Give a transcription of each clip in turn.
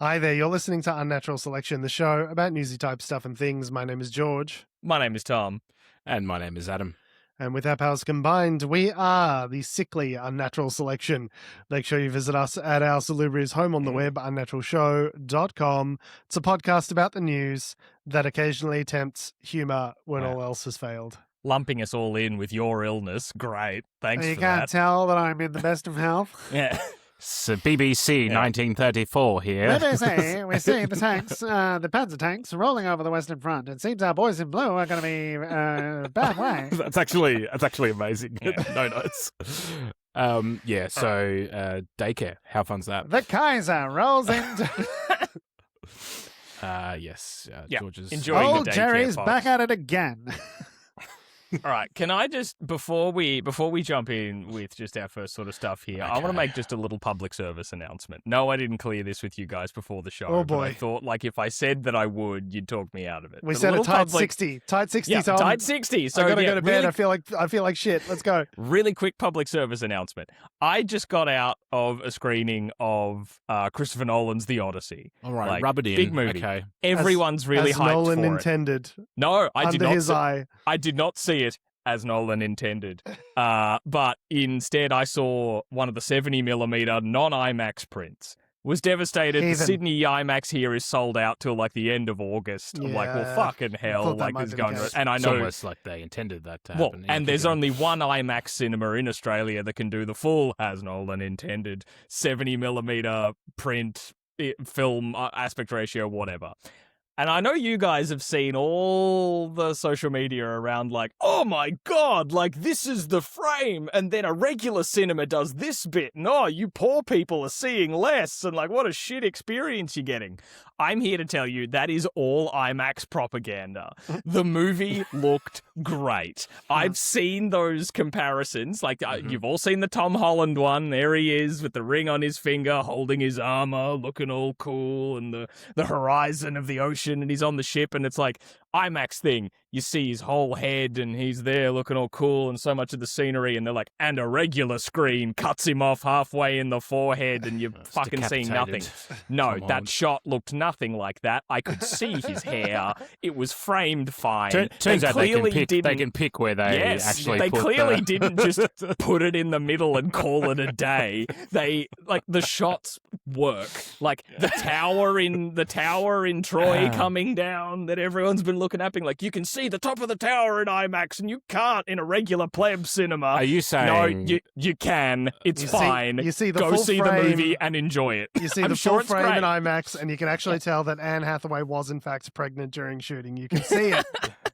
Hi there, you're listening to Unnatural Selection, the show about newsy type stuff and things. My name is George. My name is Tom. And my name is Adam. And with our powers combined, we are the sickly Unnatural Selection. Make sure you visit us at our salubrious home on the web, unnaturalshow.com. It's a podcast about the news that occasionally attempts humour when all else has failed. Lumping us all in with your illness. Great. Thanks You for can't that. tell that I'm in the best of health. Yeah. So BBC 1934 here. BBC, we see the tanks, the Panzer tanks rolling over the Western Front. It seems our boys in blue are going to be a bad way. That's actually amazing. Yeah. No notes. Daycare. How fun's that? The Kaiser rolls into... Yes. Yeah. George's... Enjoying Old the daycare, Jerry's folks. back at it again. All right. Can I just, before we jump in with just our first sort of stuff here, I want to make just a little public service announcement. No, I didn't clear this with you guys before the show. Oh, but boy. I thought, like, if I said that I would, you'd talk me out of it. We But said a little tight 60. Tight 60, Yeah, Tom. tight 60. So I gotta yeah, go to bed. really- I feel like shit. Let's go. Really quick public service announcement. I just got out of a screening of Christopher Nolan's The Odyssey. All right, Like, rub it in. big movie. Okay. Everyone's really as hyped Nolan for it. intended. No, I did Under not. his eye. I did not see it as Nolan intended. But instead, I saw one of the 70mm non-IMAX prints. Was devastated. The Heathen. Sydney IMAX here is sold out till like the end of August. I'm like, well, Yeah. fucking I hell! thought that Like might this is be the going, case. and I It's know. almost like they intended that to Well, happen. and there's only one IMAX cinema in Australia that can do the full, as Nolan intended, 70mm print film aspect ratio, whatever. And I know you guys have seen all the social media around like, oh my God, like this is the frame. And then a regular cinema does this bit. No, you poor people are seeing less. And like, what a shit experience you're getting. I'm here to tell you that is all IMAX propaganda. The movie looked great. I've seen those comparisons. Like, you've all seen the Tom Holland one. There he is with the ring on his finger, holding his armor, looking all cool, and the horizon of the ocean, and he's on the ship, and it's like, IMAX thing. You see his whole head, and he's there looking all cool, and so much of the scenery, and they're like, and a regular screen cuts him off halfway in the forehead, and you're fucking seeing nothing. No, Come that on. shot looked nothing like that. I could see his hair. It was framed fine. Turns out they didn't. can pick where they Yes, actually they put clearly the... didn't just put it in the middle and call it a day. They like the shots work. Like the tower in Troy coming down that everyone's been looking at, being like, you can see the top of the tower in IMAX and you can't in a regular pleb cinema. Are you saying... No, you can. It's fine. You see the Go full see frame, the movie and enjoy it. You see I'm the sure full it's frame great. in IMAX, and you can actually tell that Anne Hathaway was in fact pregnant during shooting. You can see it.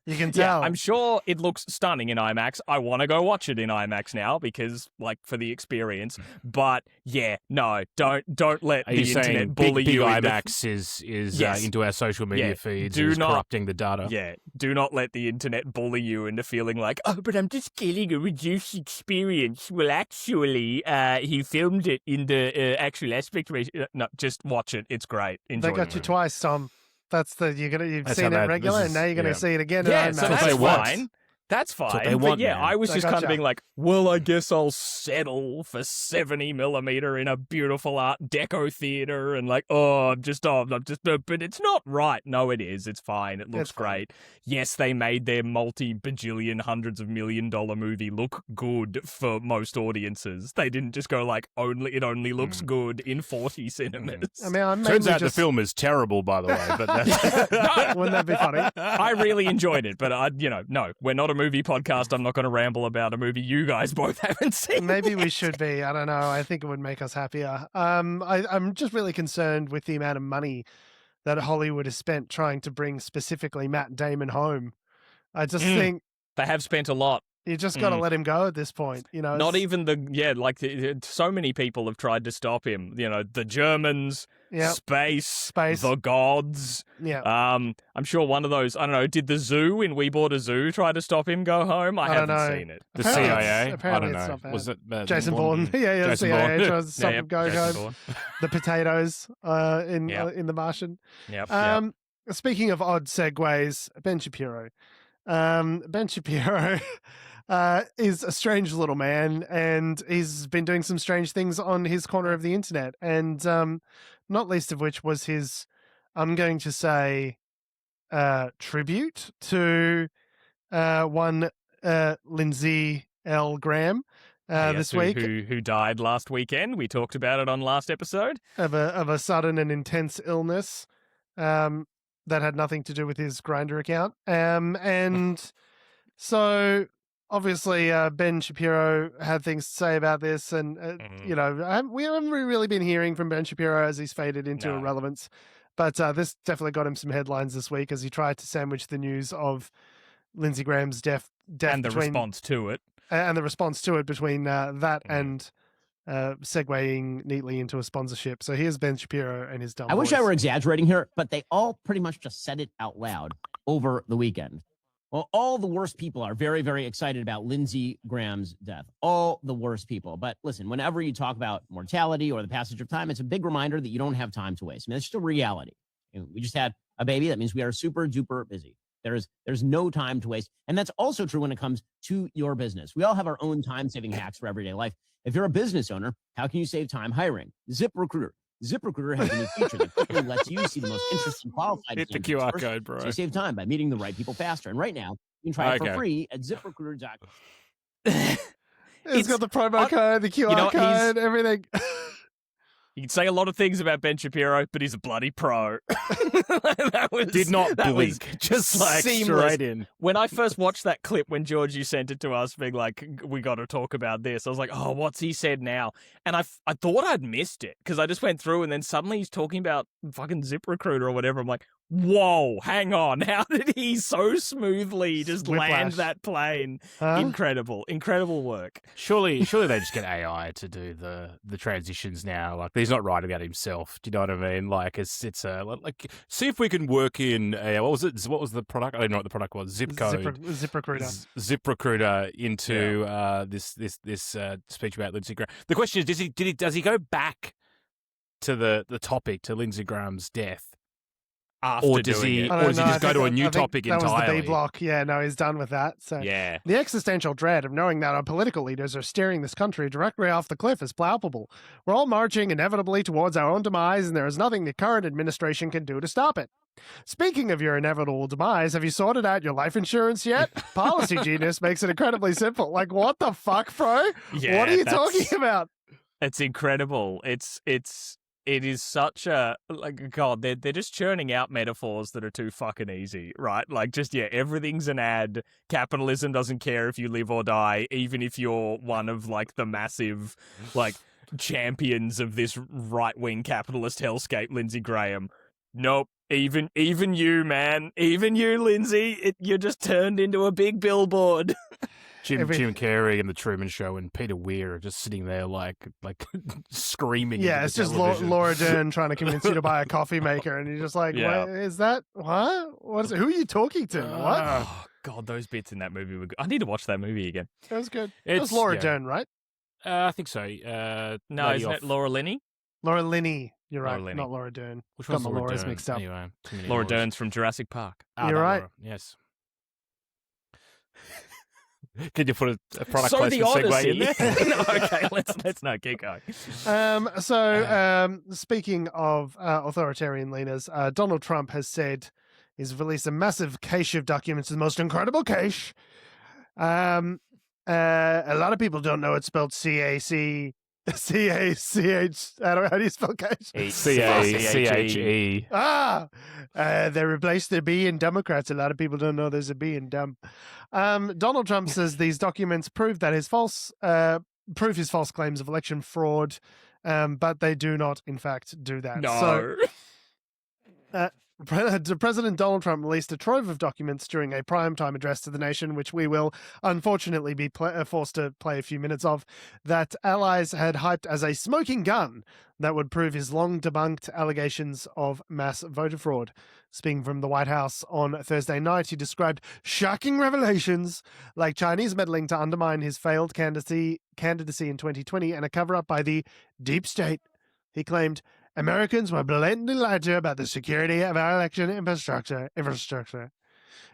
You can Yeah, tell. I'm sure it looks stunning in IMAX. I want to go watch it in IMAX now because, like, for the experience. But yeah, no, don't let Are you the internet saying bully big you into IMAX is Yes. into our social media Yeah, feeds do and is not- corrupting the data? Yeah, do not let the internet bully you into feeling like, oh, but I'm just getting a reduced experience. Well, actually, he filmed it in the actual aspect ratio. No, just watch it. It's great. Enjoy They got it. you twice, Tom. You've That's seen how it regular, this and now you're going to is- see it again. Yeah, in so IMAX. that's they want. fine. That's fine. what they but want, yeah, man. I was They just kind of gotcha. being like, well, I guess I'll settle for 70mm in a beautiful Art Deco theater, and like, I'm just, but it's not right. No, it is. It's fine. It looks It's fine. great. Yes, they made their multi-bajillion, hundreds of $1 million movie look good for most audiences. They didn't just go like, it only looks good in 40 cinemas. I mean, I'm Turns mainly out just... the film is terrible, by the way. But that's... Wouldn't that be funny? I really enjoyed it, but no, we're not a movie podcast. I'm not going to ramble about a movie you guys both haven't seen. Maybe we should be. I don't know. I think it would make us happier. I'm just really concerned with the amount of money that Hollywood has spent trying to bring specifically Matt Damon home. I just think They have spent a lot. you just got to let him go at this point. You know, Not even so many people have tried to stop him. You know, the Germans, Yep. space, Space. the gods. Yeah. I'm sure one of those, I don't know, did the zoo in We Bought a Zoo try to stop him go home? I don't haven't know. seen it. The Apparently CIA? apparently I don't it's know. not bad. Was it Jason Bourne. Yeah, Jason CIA Bourne. tries to stop him going Jason home. Bourne. The potatoes in Yep. The Martian. Yep. Speaking of odd segues, Ben Shapiro. Ben Shapiro is a strange little man, and he's been doing some strange things on his corner of the internet. And not least of which was his, I'm going to say, tribute to one Lindsey L. Graham this week who died last weekend. We talked about it on last episode of a sudden and intense illness that had nothing to do with his Grindr account. And so obviously Ben Shapiro had things to say about this, and we haven't really been hearing from Ben Shapiro as he's faded into irrelevance. But this definitely got him some headlines this week as he tried to sandwich the news of Lindsey Graham's death and the response to it. And the response to it between that and segueing neatly into a sponsorship. So here's Ben Shapiro and his dumb voice. wish I were exaggerating here, but they all pretty much just said it out loud over the weekend. Well, all the worst people are very, very excited about Lindsey Graham's death. All the worst people. But listen, whenever you talk about mortality or the passage of time, it's a big reminder that you don't have time to waste. I mean, it's just a reality. We just had a baby. That means we are super duper busy. There's no time to waste. And that's also true when it comes to your business. We all have our own time-saving hacks for everyday life. If you're a business owner, how can you save time hiring? ZipRecruiter. ZipRecruiter has a new feature that quickly lets you see the most interesting qualified Hit the candidates QR first, code, bro. so you save time by meeting the right people faster. And right now, you can try it for free at ZipRecruiter.com. It's got the promo code, the QR code, everything. You can say a lot of things about Ben Shapiro, but he's a bloody pro. Did not blink. Just like seamless. Straight in. When I first watched that clip, when George, you sent it to us, being like, we got to talk about this, I was like, oh, what's he said now? And I thought I'd missed it because I just went through and then suddenly he's talking about fucking ZipRecruiter or whatever. I'm like, whoa, hang on. How did he so smoothly just land that plane? Incredible work. Surely they just get AI to do the transitions now. Like, he's not writing that himself. Do you know what I mean? Like, it's like, see if we can work in what was it? What was the product? I don't know what the product was. Zip code. ZipRecruiter. ZipRecruiter into this speech about Lindsey Graham. The question is, does he go back to the topic, to Lindsey Graham's death? Or does he just go to a new topic entirely? That was the B block. Yeah, no, he's done with that. So yeah. The existential dread of knowing that our political leaders are steering this country directly off the cliff is palpable. We're all marching inevitably towards our own demise, and there is nothing the current administration can do to stop it. Speaking of your inevitable demise, have you sorted out your life insurance yet? Policy Genius makes it incredibly simple. Like, what the fuck, bro? Yeah, what are you talking about? It's incredible. It is such a, like, God, they're just churning out metaphors that are too fucking easy, right? Like, just, everything's an ad. Capitalism doesn't care if you live or die, even if you're one of, like, the massive, like, champions of this right-wing capitalist hellscape, Lindsey Graham. Nope. Even you, man. Even you, Lindsey. You're just turned into a big billboard. Jim Carrey and The Truman Show and Peter Weir are just sitting there like screaming. Yeah, it's just Laura Dern trying to convince you to buy a coffee maker, and you're just like, what is that? What is it? Who are you talking to? What? Oh, God, those bits in that movie were good. I need to watch that movie again. It was good. It was Laura Dern, right? I think so. No, isn't it Laura Linney? Laura Linney. You're right, not Laura Dern. Which got one's my Laura's mixed up. Anyway, Laura Dern's from Jurassic Park. You're right. Laura. Yes. Can you put a product so placement segue in there? No, okay, let's not keep going. Speaking of authoritarian leaders, Donald Trump has said he's released a massive cache of documents, the most incredible cache. A lot of people don't know it's spelled CACH. How do you spell cache? CACHE. They replaced the B in Democrats. A lot of people don't know there's a B in Dem. Donald Trump says these documents prove that his false claims of election fraud, but they do not, in fact, do that. No. So, President Donald Trump released a trove of documents during a primetime address to the nation, which we will unfortunately be forced to play a few minutes of, that allies had hyped as a smoking gun that would prove his long-debunked allegations of mass voter fraud. Speaking from the White House on Thursday night, he described shocking revelations like Chinese meddling to undermine his failed candidacy in 2020 and a cover-up by the deep state. He claimed Americans were blatantly lied to about the security of our election infrastructure.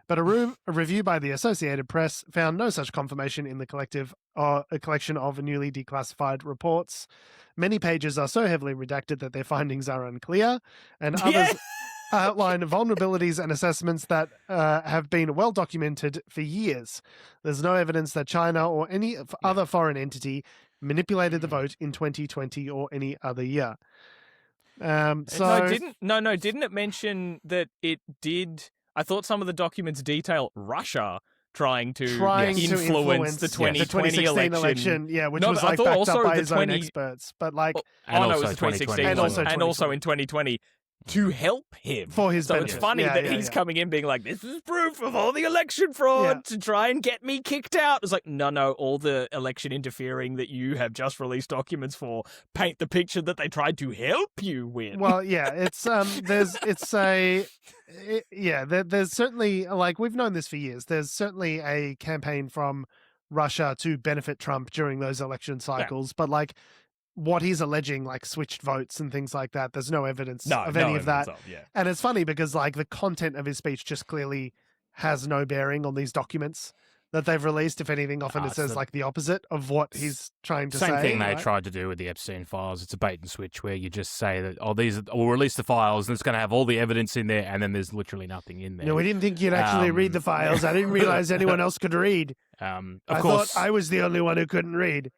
But a review by the Associated Press found no such confirmation in the a collection of newly declassified reports. Many pages are so heavily redacted that their findings are unclear, and others outline vulnerabilities and assessments that have been well documented for years. There's no evidence that China or any other foreign entity manipulated the vote in 2020 or any other year. Didn't it mention that it did? I thought some of the documents detail Russia trying to influence the 2020 election. Yeah, which was like backed up by his own experts. But like, it was the 2016 and also in 2020. To help him for his so benefit. It's funny that he's coming in being like, this is proof of all the election fraud to try and get me kicked out. It's like, no, all the election interfering that you have just released documents for paint the picture that they tried to help you with. Well, yeah, it's there's certainly, like, we've known this for years. There's certainly a campaign from Russia to benefit Trump during those election cycles, but like, what he's alleging, like switched votes and things like that, there's no evidence of any of that. And it's funny because like the content of his speech just clearly has no bearing on these documents that they've released. If anything, often it says like the opposite of what he's trying to say. Same thing right? they tried to do with the Epstein files. It's a bait and switch where you just say that, we'll release the files and it's going to have all the evidence in there, and then there's literally nothing in there. No, we didn't think you'd actually read the files. I didn't realize anyone else could read. I thought I was the only one who couldn't read.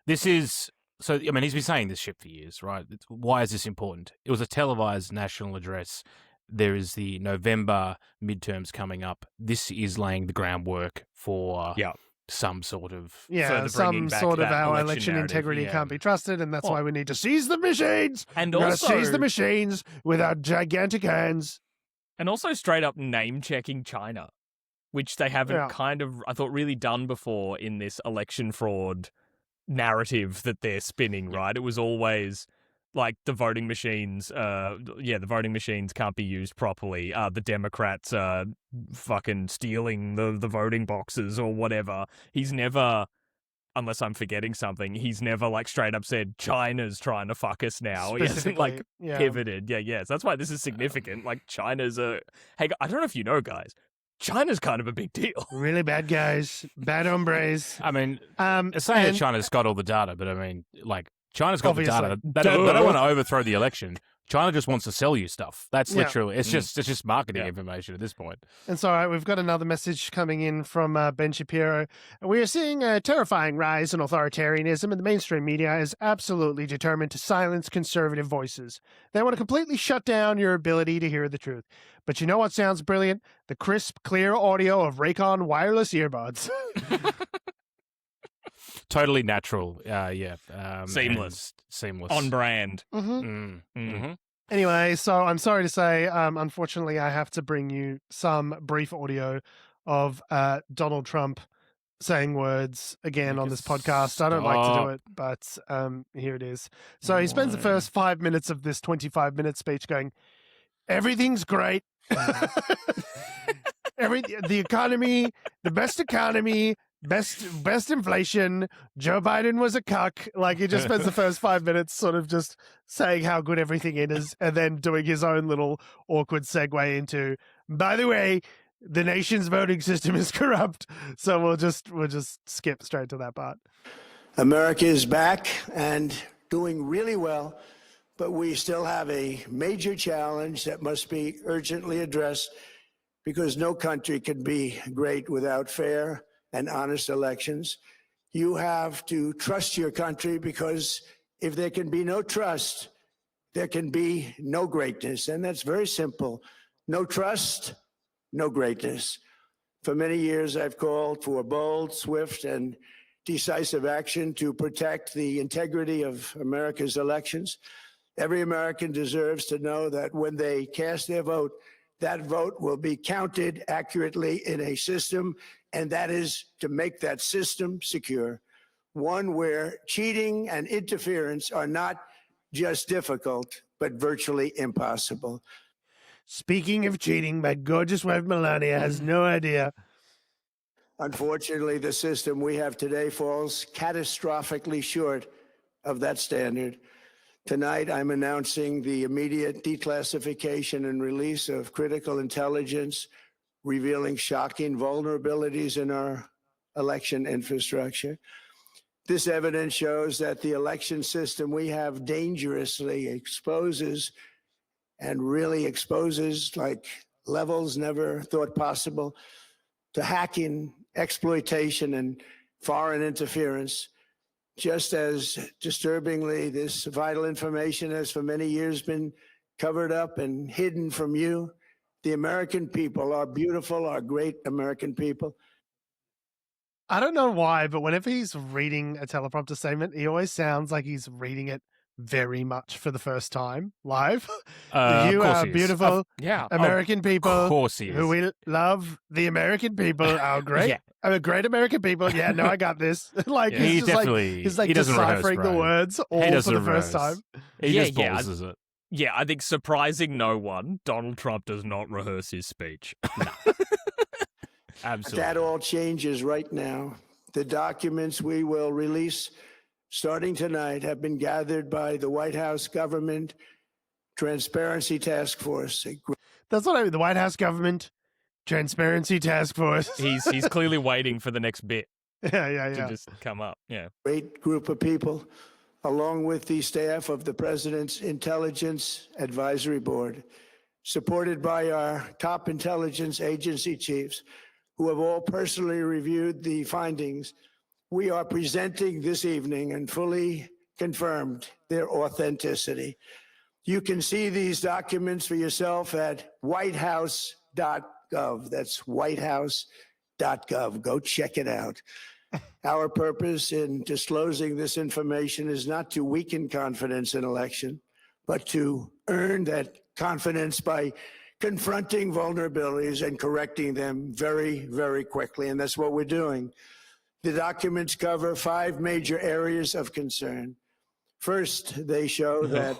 This is... So, I mean, he's been saying this shit for years, right? Why is this important? It was a televised national address. There is the November midterms coming up. This is laying the groundwork for some sort of... some sort of our election integrity can't be trusted, and that's why we need to seize the machines. And We're also... seize the machines with our gigantic hands. And also straight up name-checking China, which they haven't kind of, I thought, really done before in this election fraud narrative that they're spinning, right? It was always like the voting machines, the voting machines can't be used properly. The Democrats are fucking stealing the voting boxes or whatever. He's never, unless I'm forgetting something, he's never like straight up said China's trying to fuck us now. He hasn't like pivoted. So that's why this is significant. Like China's hey, I don't know if you know, guys, China's kind of a big deal. Really bad guys, bad hombres. I mean, it's saying that China's got all the data, but I mean, like, China's got the data. They don't want to overthrow the election. China just wants to sell you stuff. That's literally, it's just marketing information at this point. And so, all right, we've got another message coming in from Ben Shapiro. We are seeing a terrifying rise in authoritarianism, and the mainstream media is absolutely determined to silence conservative voices. They want to completely shut down your ability to hear the truth. But you know what sounds brilliant? The crisp, clear audio of Raycon wireless earbuds. Totally natural. Seamless. On brand. Anyway, so I'm sorry to say, unfortunately, I have to bring you some brief audio of Donald Trump saying words again on this podcast. I don't like to do it, but here it is. So he spends the first 5 minutes of this 25-minute speech going, everything's great. The economy, the best economy, best inflation. Joe Biden was a cuck. Like, he just spends the first 5 minutes sort of just saying how good everything is, and then doing his own little awkward segue into, by the way, the nation's voting system is corrupt. So we'll just skip straight to that part. America is back and doing really well, but we still have a major challenge that must be urgently addressed, because no country can be great without fair and honest elections. You have to trust your country, because if there can be no trust, there can be no greatness. And that's very simple. No trust, no greatness. For many years, I've called for bold, swift, and decisive action to protect the integrity of America's elections. Every American deserves to know that when they cast their vote, that vote will be counted accurately in a system, and that is to make that system secure, one where cheating and interference are not just difficult, but virtually impossible. Speaking of cheating, my gorgeous wife Melania has no idea. Unfortunately, the system we have today falls catastrophically short of that standard. Tonight, I'm announcing the immediate declassification and release of critical intelligence revealing shocking vulnerabilities in our election infrastructure. This evidence shows that the election system we have dangerously exposes like levels never thought possible to hacking, exploitation, and foreign interference. Just as disturbingly, this vital information has for many years been covered up and hidden from you, the American people, our beautiful, our great American people. I don't know why, but whenever he's reading a teleprompter statement, he always sounds like he's reading it very much for the first time live. You are beautiful American people. Of course he is. Who we love, the American people are great. Great American people. Yeah, no, I got this. Like he he's definitely he's like he doesn't deciphering rehearse, the words all for the first time. He just ballses it. Yeah, I think surprising no one, Donald Trump does not rehearse his speech. No. Absolutely. That all changes right now. The documents we will release starting tonight have been gathered by the White House Government Transparency Task Force. That's what I mean. The White House Government Transparency Task Force. He's clearly waiting for the next bit. Yeah. To just come up. Yeah. Great group of people, along with the staff of the President's Intelligence Advisory Board, supported by our top intelligence agency chiefs, who have all personally reviewed the findings. We are presenting this evening and fully confirmed their authenticity. You can see these documents for yourself at whitehouse.gov. That's whitehouse.gov. Go check it out. Our purpose in disclosing this information is not to weaken confidence in election, but to earn that confidence by confronting vulnerabilities and correcting them very, very quickly. And that's what we're doing. The documents cover 5 major areas of concern. First, they show that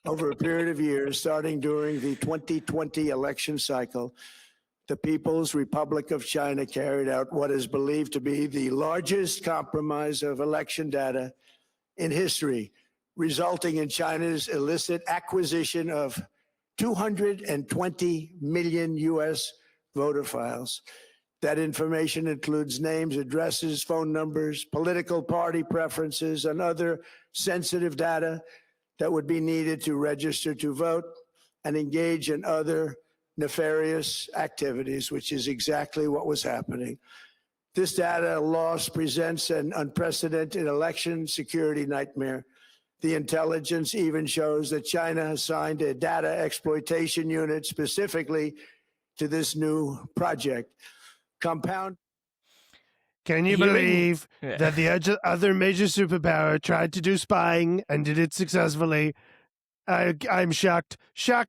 over a period of years, starting during the 2020 election cycle, the People's Republic of China carried out what is believed to be the largest compromise of election data in history, resulting in China's illicit acquisition of 220 million U.S. voter files. That information includes names, addresses, phone numbers, political party preferences, and other sensitive data that would be needed to register to vote and engage in other nefarious activities, which is exactly what was happening. This data loss presents an unprecedented election security nightmare. The intelligence even shows that China assigned a data exploitation unit specifically to this new project. Can you believe that the other major superpower tried to do spying and did it successfully? I'm shocked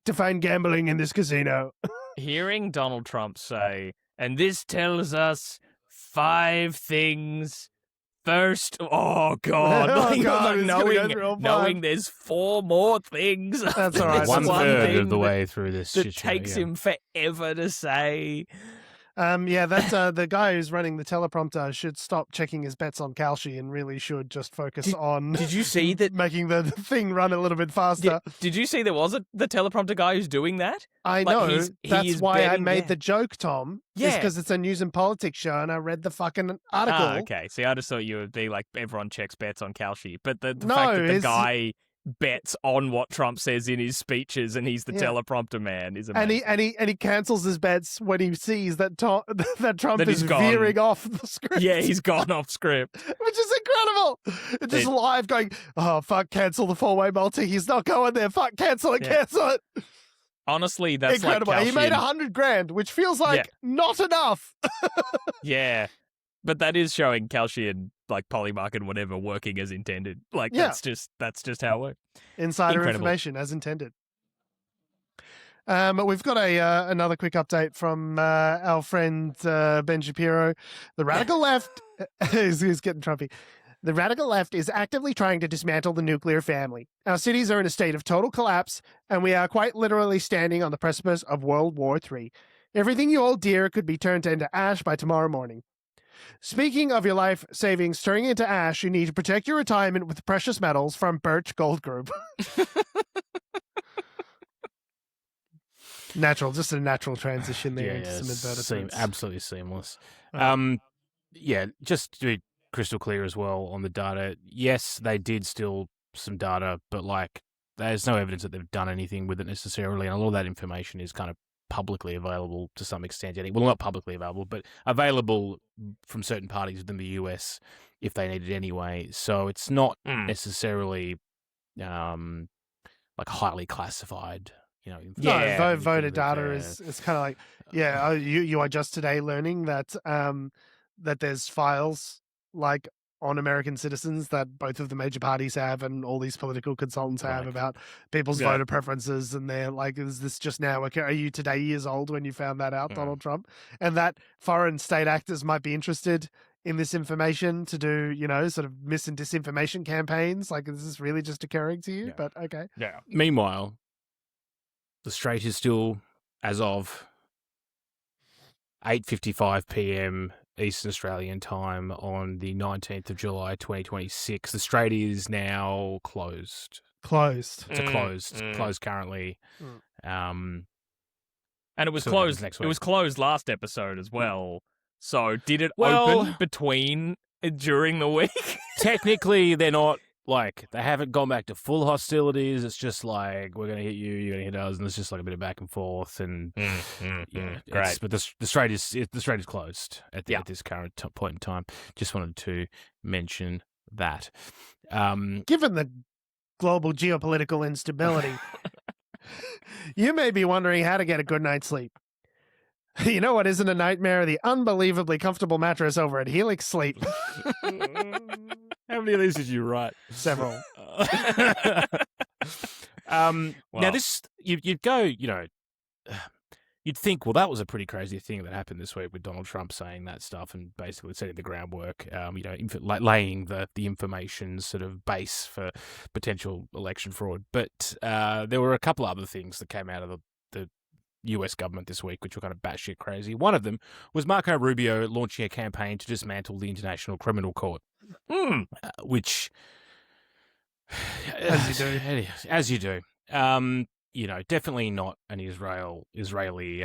to find gambling in this casino. Hearing Donald Trump say, and this tells us 5 things. First, oh God, knowing there's 4 more things. That's all right. 1/3 of the way through this. That takes him forever to say. That's the guy who's running the teleprompter should stop checking his bets on Kalshi and really should just focus on. Did you see that making the thing run a little bit faster? Did you see there was the teleprompter guy who's doing that? I know. That's why I made the joke, Tom. Yeah, because it's a news and politics show, and I read the fucking article. Okay. See, I just thought you would be like everyone checks bets on Kalshi, but the fact that the guy bets on what Trump says in his speeches, and he's the teleprompter man is amazing. And he cancels his bets when he sees that Trump is veering off the script. Yeah, he's gone off script, which is incredible. Just live going, oh fuck, cancel the 4-way multi. He's not going there. Fuck, cancel it. Honestly, that's incredible. Like he made $100,000, which feels like not enough. Yeah, but that is showing Kalshi and like Polymark and whatever working as intended. Like that's just how it works. Insider information as intended. We've got another quick update from our friend Ben Shapiro. The radical left is getting Trumpy. The radical left is actively trying to dismantle the nuclear family. Our cities are in a state of total collapse, and we are quite literally standing on the precipice of World War III. Everything you hold dear could be turned into ash by tomorrow morning. Speaking of your life savings turning into ash, you need to protect your retirement with precious metals from Birch Gold Group. just a natural transition there into some advertisements. Absolutely seamless. Right. Just to be crystal clear as well on the data, yes, they did steal some data, but like there's no evidence that they've done anything with it necessarily, and a lot of that information is kind of publicly available to some extent. Well, not publicly available, but available from certain parties within the US if they need it anyway. So it's not necessarily like highly classified. No, voter data is kind of like you are just today learning that that there's files like on American citizens that both of the major parties have and all these political consultants have about people's voter preferences, and they're like, is this just now? Are you today years old when you found that out, Donald Trump? And that foreign state actors might be interested in this information to do, sort of mis and disinformation campaigns. Like, is this really just occurring to you? Yeah. But okay. Yeah. Meanwhile, the Strait is still, as of 8:55 p.m. Eastern Australian time on the 19th of July, 2026. The Strait is now closed. Closed. It's closed currently. And it was So closed. next It week. was closed last episode as well. So did it Well- open during the week? Technically, they're not, like, they haven't gone back to full hostilities. It's just like, we're going to hit you, you're going to hit us, and it's just like a bit of back and forth. And Great. But the Strait is closed at this current point in time. Just wanted to mention that. Given the global geopolitical instability, you may be wondering how to get a good night's sleep. You know what isn't a nightmare? The unbelievably comfortable mattress over at Helix Sleep. How many of these did you write? Several. Now this, you'd go, you'd think, well, that was a pretty crazy thing that happened this week with Donald Trump saying that stuff and basically setting the groundwork, laying the information sort of base for potential election fraud. But there were a couple other things that came out of the US government this week, which were kind of batshit crazy. One of them was Marco Rubio launching a campaign to dismantle the International Criminal Court, which, as you do, definitely not an Israeli,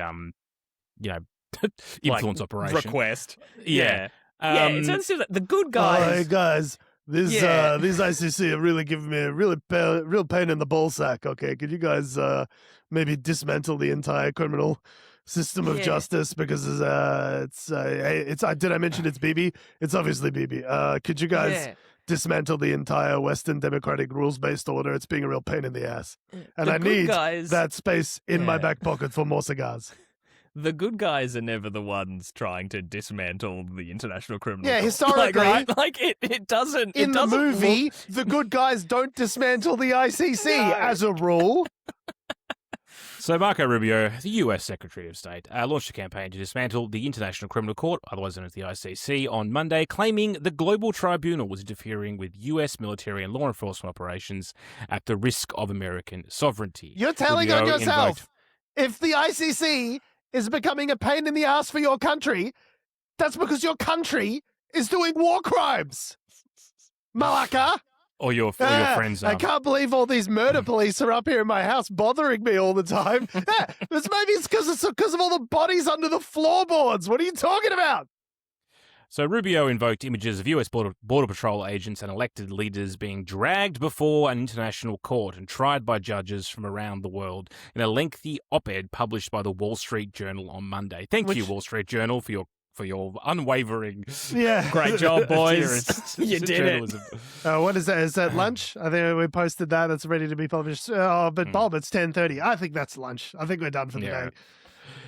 influence operation Request. Yeah. It seems like the good guys. Hey guys, these ICC have really given me a real pain in the ball sack. Okay, could you guys maybe dismantle the entire criminal system of justice because it's did I mention it's Bibi? It's obviously Bibi. Could you guys dismantle the entire Western democratic rules-based order? It's being a real pain in the ass, and The I good need guys- that space in my back pocket for more cigars. The good guys are never the ones trying to dismantle the International Criminal Yeah, Court. historically, it doesn't. In it the doesn't movie, the good guys don't dismantle the ICC as a rule. So Marco Rubio, the US Secretary of State, launched a campaign to dismantle the International Criminal Court, otherwise known as the ICC, on Monday, claiming the global tribunal was interfering with US military and law enforcement operations at the risk of American sovereignty. You're telling Rubio on yourself, invoked- if the ICC is becoming a pain in the ass for your country, that's because your country is doing war crimes. Malaka. Or your friends are. I can't believe all these murder police are up here in my house bothering me all the time. Maybe it's because of all the bodies under the floorboards. What are you talking about? So Rubio invoked images of US Border Patrol agents and elected leaders being dragged before an international court and tried by judges from around the world in a lengthy op-ed published by the Wall Street Journal on Monday. Thank you, Wall Street Journal, for your unwavering Great job, boys. You did journalism. What is that? Is that lunch? I think we posted that. That's ready to be published. Oh, but Bob, it's 10:30. I think that's lunch. I think we're done for the day.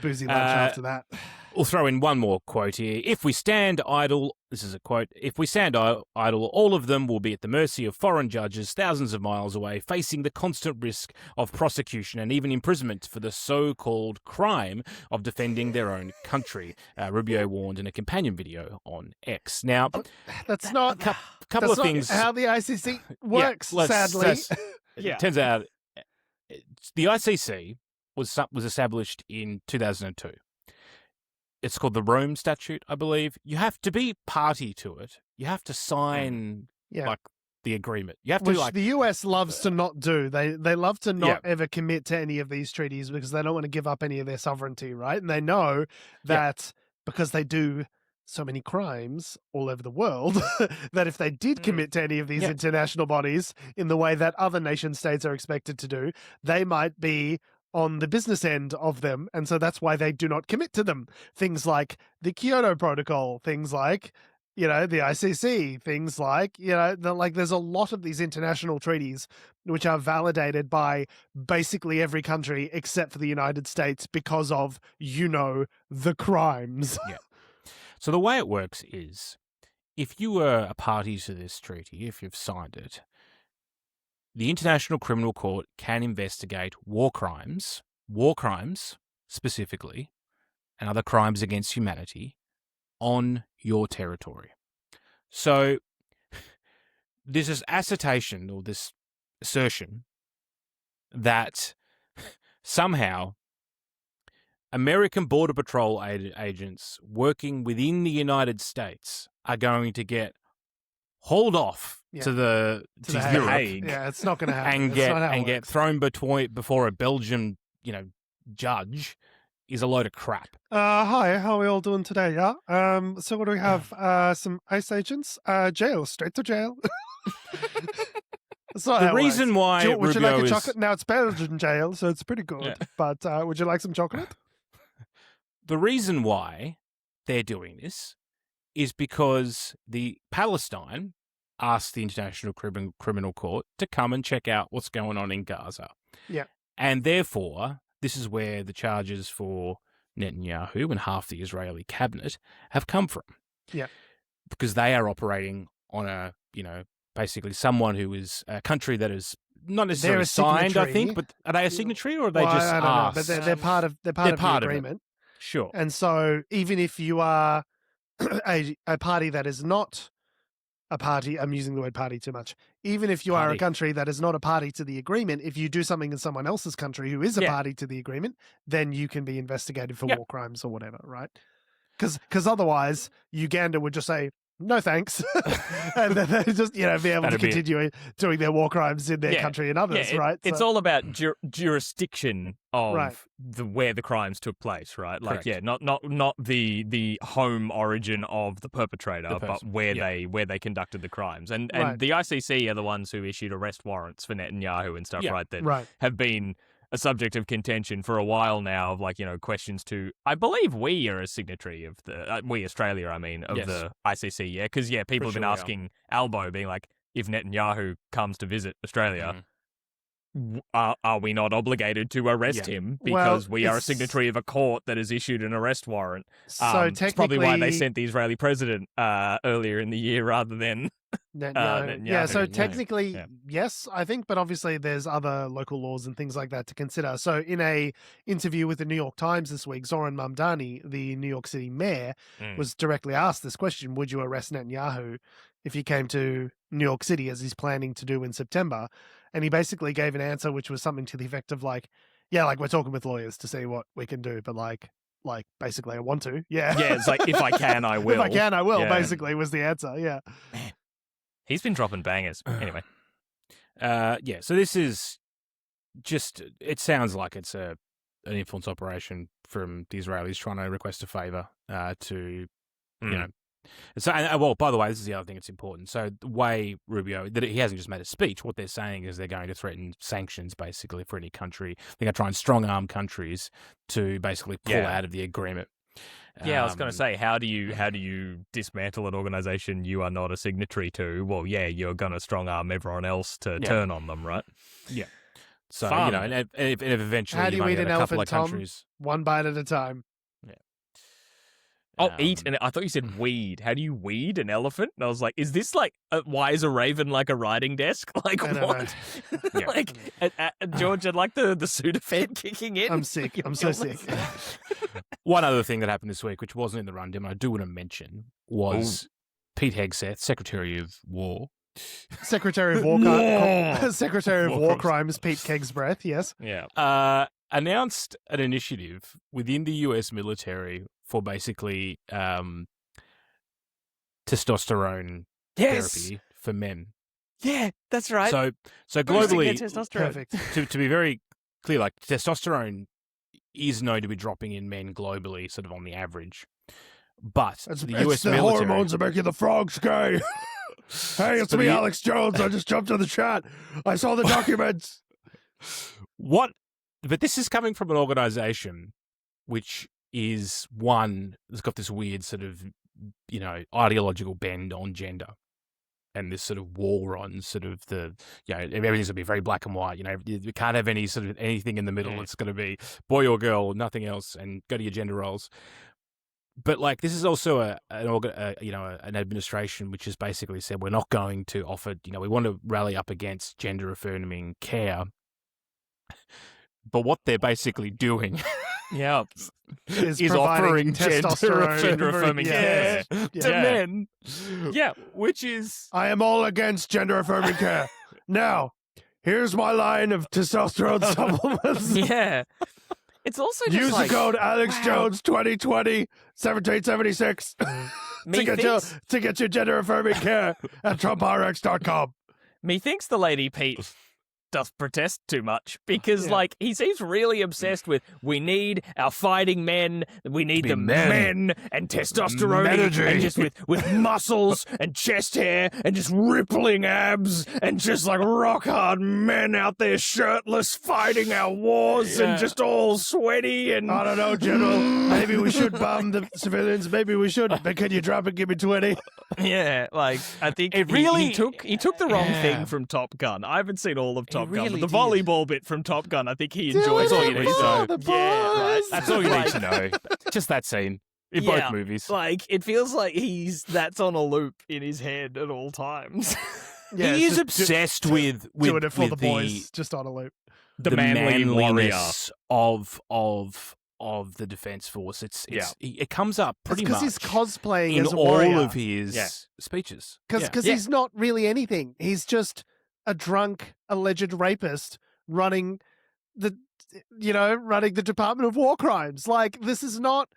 Boozy lunch after that. We'll throw in one more quote here. If we stand idle, this is a quote, if we stand idle, all of them will be at the mercy of foreign judges thousands of miles away, facing the constant risk of prosecution and even imprisonment for the so-called crime of defending their own country, Rubio warned in a companion video on X. Now, that's not couple that's of things. not how the ICC works, sadly. It turns out the ICC was established in 2002. It's called the Rome Statute, I believe. You have to be party to it. You have to sign like the agreement. You have to Which the US loves to not do. They love to not ever commit to any of these treaties because they don't want to give up any of their sovereignty, right? And they know that because they do so many crimes all over the world that if they did commit to any of these international bodies in the way that other nation states are expected to do, they might be on the business end of them. And so that's why they do not commit to them. Things like the Kyoto Protocol, things like the ICC, things like, there's a lot of these international treaties which are validated by basically every country except for the United States because of, the crimes. Yeah. So the way it works is, if you were a party to this treaty, if you've signed it, the International Criminal Court can investigate war crimes specifically, and other crimes against humanity on your territory. So there's this assertion or this assertion that somehow American Border Patrol agents working within the United States are going to get hauled off to the Europe. Hague. Yeah, it's not going to happen. And get thrown before a Belgian, judge is a load of crap. Hi, how are we all doing today? Yeah. So what do we have? Some ICE agents. Jail, straight to jail. The reason why would you Rubio like a chocolate? Now it's Belgian jail, so it's pretty good. Yeah. But would you like some chocolate? The reason why they're doing this is because the Palestine asked the International Criminal Court to come and check out what's going on in Gaza. Yeah. And therefore, this is where the charges for Netanyahu and half the Israeli cabinet have come from. Yeah. Because they are operating on a, basically someone who is a country that is not necessarily signed, I think, but are they a signatory or are they just I don't know, but they're part of the agreement. Sure. And so even if you are a party that is not a party, I'm using the word party too much. Even if you are a country that is not a party to the agreement, if you do something in someone else's country who is a party to the agreement, then you can be investigated for war crimes or whatever, right? Because otherwise, Uganda would just say, no thanks, and then they just be able to continue doing their war crimes in their country and others, right? It's all about jurisdiction of where the crimes took place, right? Like, not the home origin of the perpetrator, but where they conducted the crimes. And the ICC are the ones who issued arrest warrants for Netanyahu and stuff, right? That have been a subject of contention for a while now, of questions to. I believe we are a signatory of the we Australia, of the ICC, because people have been asking Albo, being like, if Netanyahu comes to visit Australia, are we not obligated to arrest him because we are a signatory of a court that has issued an arrest warrant? So technically, it's probably why they sent the Israeli president earlier in the year rather than. Netanyahu. So technically, yes, I think, but obviously there's other local laws and things like that to consider. So in a interview with the New York Times this week, Zoran Mamdani, the New York City mayor, was directly asked this question: would you arrest Netanyahu if he came to New York City, as he's planning to do in September? And he basically gave an answer which was something to the effect of we're talking with lawyers to see what we can do, but basically I want to. Yeah, it's like, if I can, I will. If I can, I will, basically was the answer. Yeah. Man. He's been dropping bangers. Anyway. So this is just, it sounds like it's an influence operation from the Israelis trying to request a favour to, So, by the way, this is the other thing that's important. So the way Rubio, that he hasn't just made a speech, what they're saying is they're going to threaten sanctions, basically, for any country. They're going to try and strong-arm countries to basically pull out of the agreement. I was going to say, how do you dismantle an organization you are not a signatory to? Well, you're going to strong-arm everyone else to turn on them, right? Yeah. So, and if eventually how do you eat an elephant, Tom? Countries... One bite at a time. Eat an. I thought you said weed. How do you weed an elephant? And I was like, is this why is a raven like a riding desk? Like, what? George, I'd like the Sudafed kicking in. I'm sick. I'm so sick. One other thing that happened this week, which wasn't in the rundown, I do want to mention, was Pete Hegseth, Secretary of War. Secretary of War. Secretary of War Crimes, Pete Kegsbreath, yes. Yeah. Announced an initiative within the US military for basically testosterone therapy for men. Yeah, that's right. So Boosting their globally, testosterone. Perfect. to be very clear, like testosterone is known to be dropping in men globally, sort of on the average. But the US the military, hormones are making the frogs gay. Hey, it's So me, the- Alex Jones. I just jumped in the chat. I saw the documents. what? But this is coming from an organization which is one that's got this weird sort of, ideological bend on gender. And this sort of war on sort of the, everything's going to be very black and white. You can't have any sort of anything in the middle. It's going to be boy or girl, nothing else, and go to your gender roles. But like, this is also an administration which has basically said we're not going to offer. We want to rally up against gender affirming care. But what they're basically doing Yeah. Is is providing offering testosterone gender affirming Yes. care Yeah. to men. Yeah, which is I am all against gender affirming care. Now, here's my line of testosterone supplements. yeah. It's also just Use like, the code Alex wow. Jones 2020 1776 Methinks to get your gender affirming care at TrumpRx.com. Methinks the lady Pete does protest too much because, like, he seems really obsessed with we need our fighting men, we need the men and testosterone and just with muscles and chest hair and just rippling abs and just like rock hard men out there shirtless fighting our wars and just all sweaty and I don't know, General. Maybe we should bomb the civilians. Maybe we should. But can you drop it? Give me 20. yeah, like I think It he really- took the wrong thing from Top Gun. I haven't seen all of Top Gun, really but the did. volleyball bit from Top Gun, I think he Do enjoys it all you need to know. for the Yeah, right. boys. That's all you need to know. Just that scene in Yeah. both movies. Like it feels like that's on a loop in his head at all times. Yeah, he it's is just obsessed with doing it for the with boys, just on a loop. The manly warrior. manliness of the defense force. It comes up pretty Because much he's cosplaying in as a all warrior. of his speeches. Because Yeah. he's not really anything. He's just a drunk alleged rapist running the Department of War Crimes. Like, it's not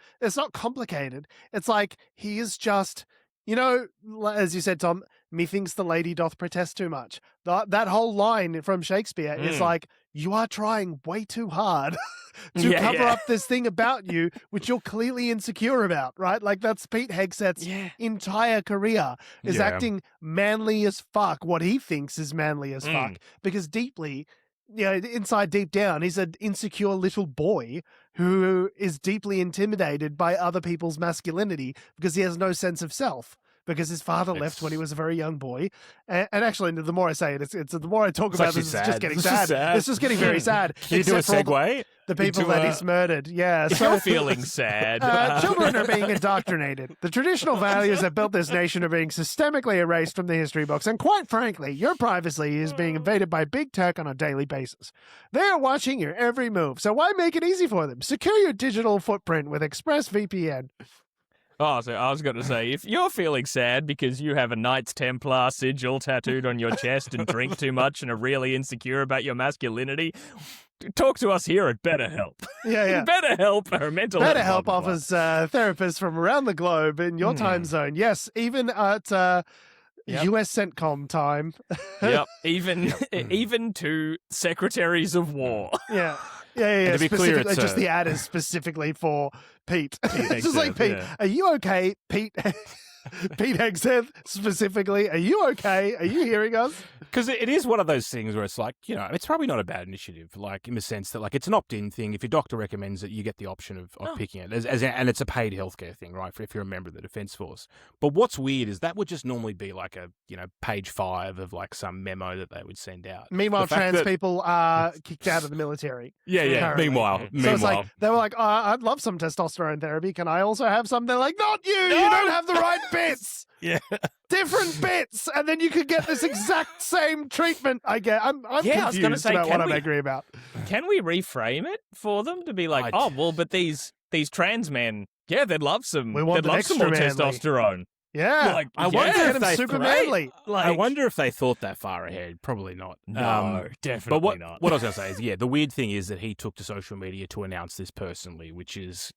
complicated. It's like he is just, as you said, Tom, methinks the lady doth protest too much. That whole line from Shakespeare is like, you are trying way too hard to cover up this thing about you, which you're clearly insecure about, right? Like, that's Pete Hegseth's entire career is acting manly as fuck, what he thinks is manly as fuck, because deeply, inside deep down, he's an insecure little boy who is deeply intimidated by other people's masculinity because he has no sense of self. Because his father left when he was a very young boy, and actually, the more I say it, it's the more I talk about this, it's just getting sad. It's just getting very sad. Can you do a Except for all segue? the people into, that he's murdered. Yeah, If so you're feeling sad. children are being indoctrinated. The traditional values that built this nation are being systemically erased from the history books, and quite frankly, your privacy is being invaded by big tech on a daily basis. They are watching your every move, so why make it easy for them? Secure your digital footprint with ExpressVPN. Oh, so I was going to say, if you're feeling sad because you have a Knights Templar sigil tattooed on your chest and drink too much and are really insecure about your masculinity, talk to us here at BetterHelp. Yeah. BetterHelp are a mental health BetterHelp hotline. offers therapists from around the globe in your time zone. Yes, even at US CENTCOM time. Yep, even to secretaries of war. Yeah. And to be clear, Specifically, it's just the ad is specifically for Pete. It's just like, Hegseth, Pete, yeah. are you okay? Pete Hegseth, specifically, are you okay? Are you hearing us? Because it is one of those things where it's like, it's probably not a bad initiative, like in the sense that like it's an opt-in thing. If your doctor recommends it, you get the option of picking it, and it's a paid healthcare thing, right? If you're a member of the Defence Force. But what's weird is that would just normally be like a page 5 of like some memo that they would send out. Meanwhile, The fact trans that- people are kicked out of the military. Yeah. Currently. Meanwhile, So it's like, they were like, I'd love some testosterone therapy. Can I also have some? They're like, not you. You don't have the right bits. Yeah. Different bits, and then you could get this exact same treatment. I'm Yeah, I was confused gonna say, about can what I'm we- angry about. Can we reframe it for them to be like, but these trans men, they'd love some. We want they'd them love some more extra manly. testosterone. Yeah, Like, I wonder get if him they super great. manly. Like, I wonder if they thought that far ahead. Probably not. No, definitely But not. what I was going to say is, the weird thing is that he took to social media to announce this personally, which is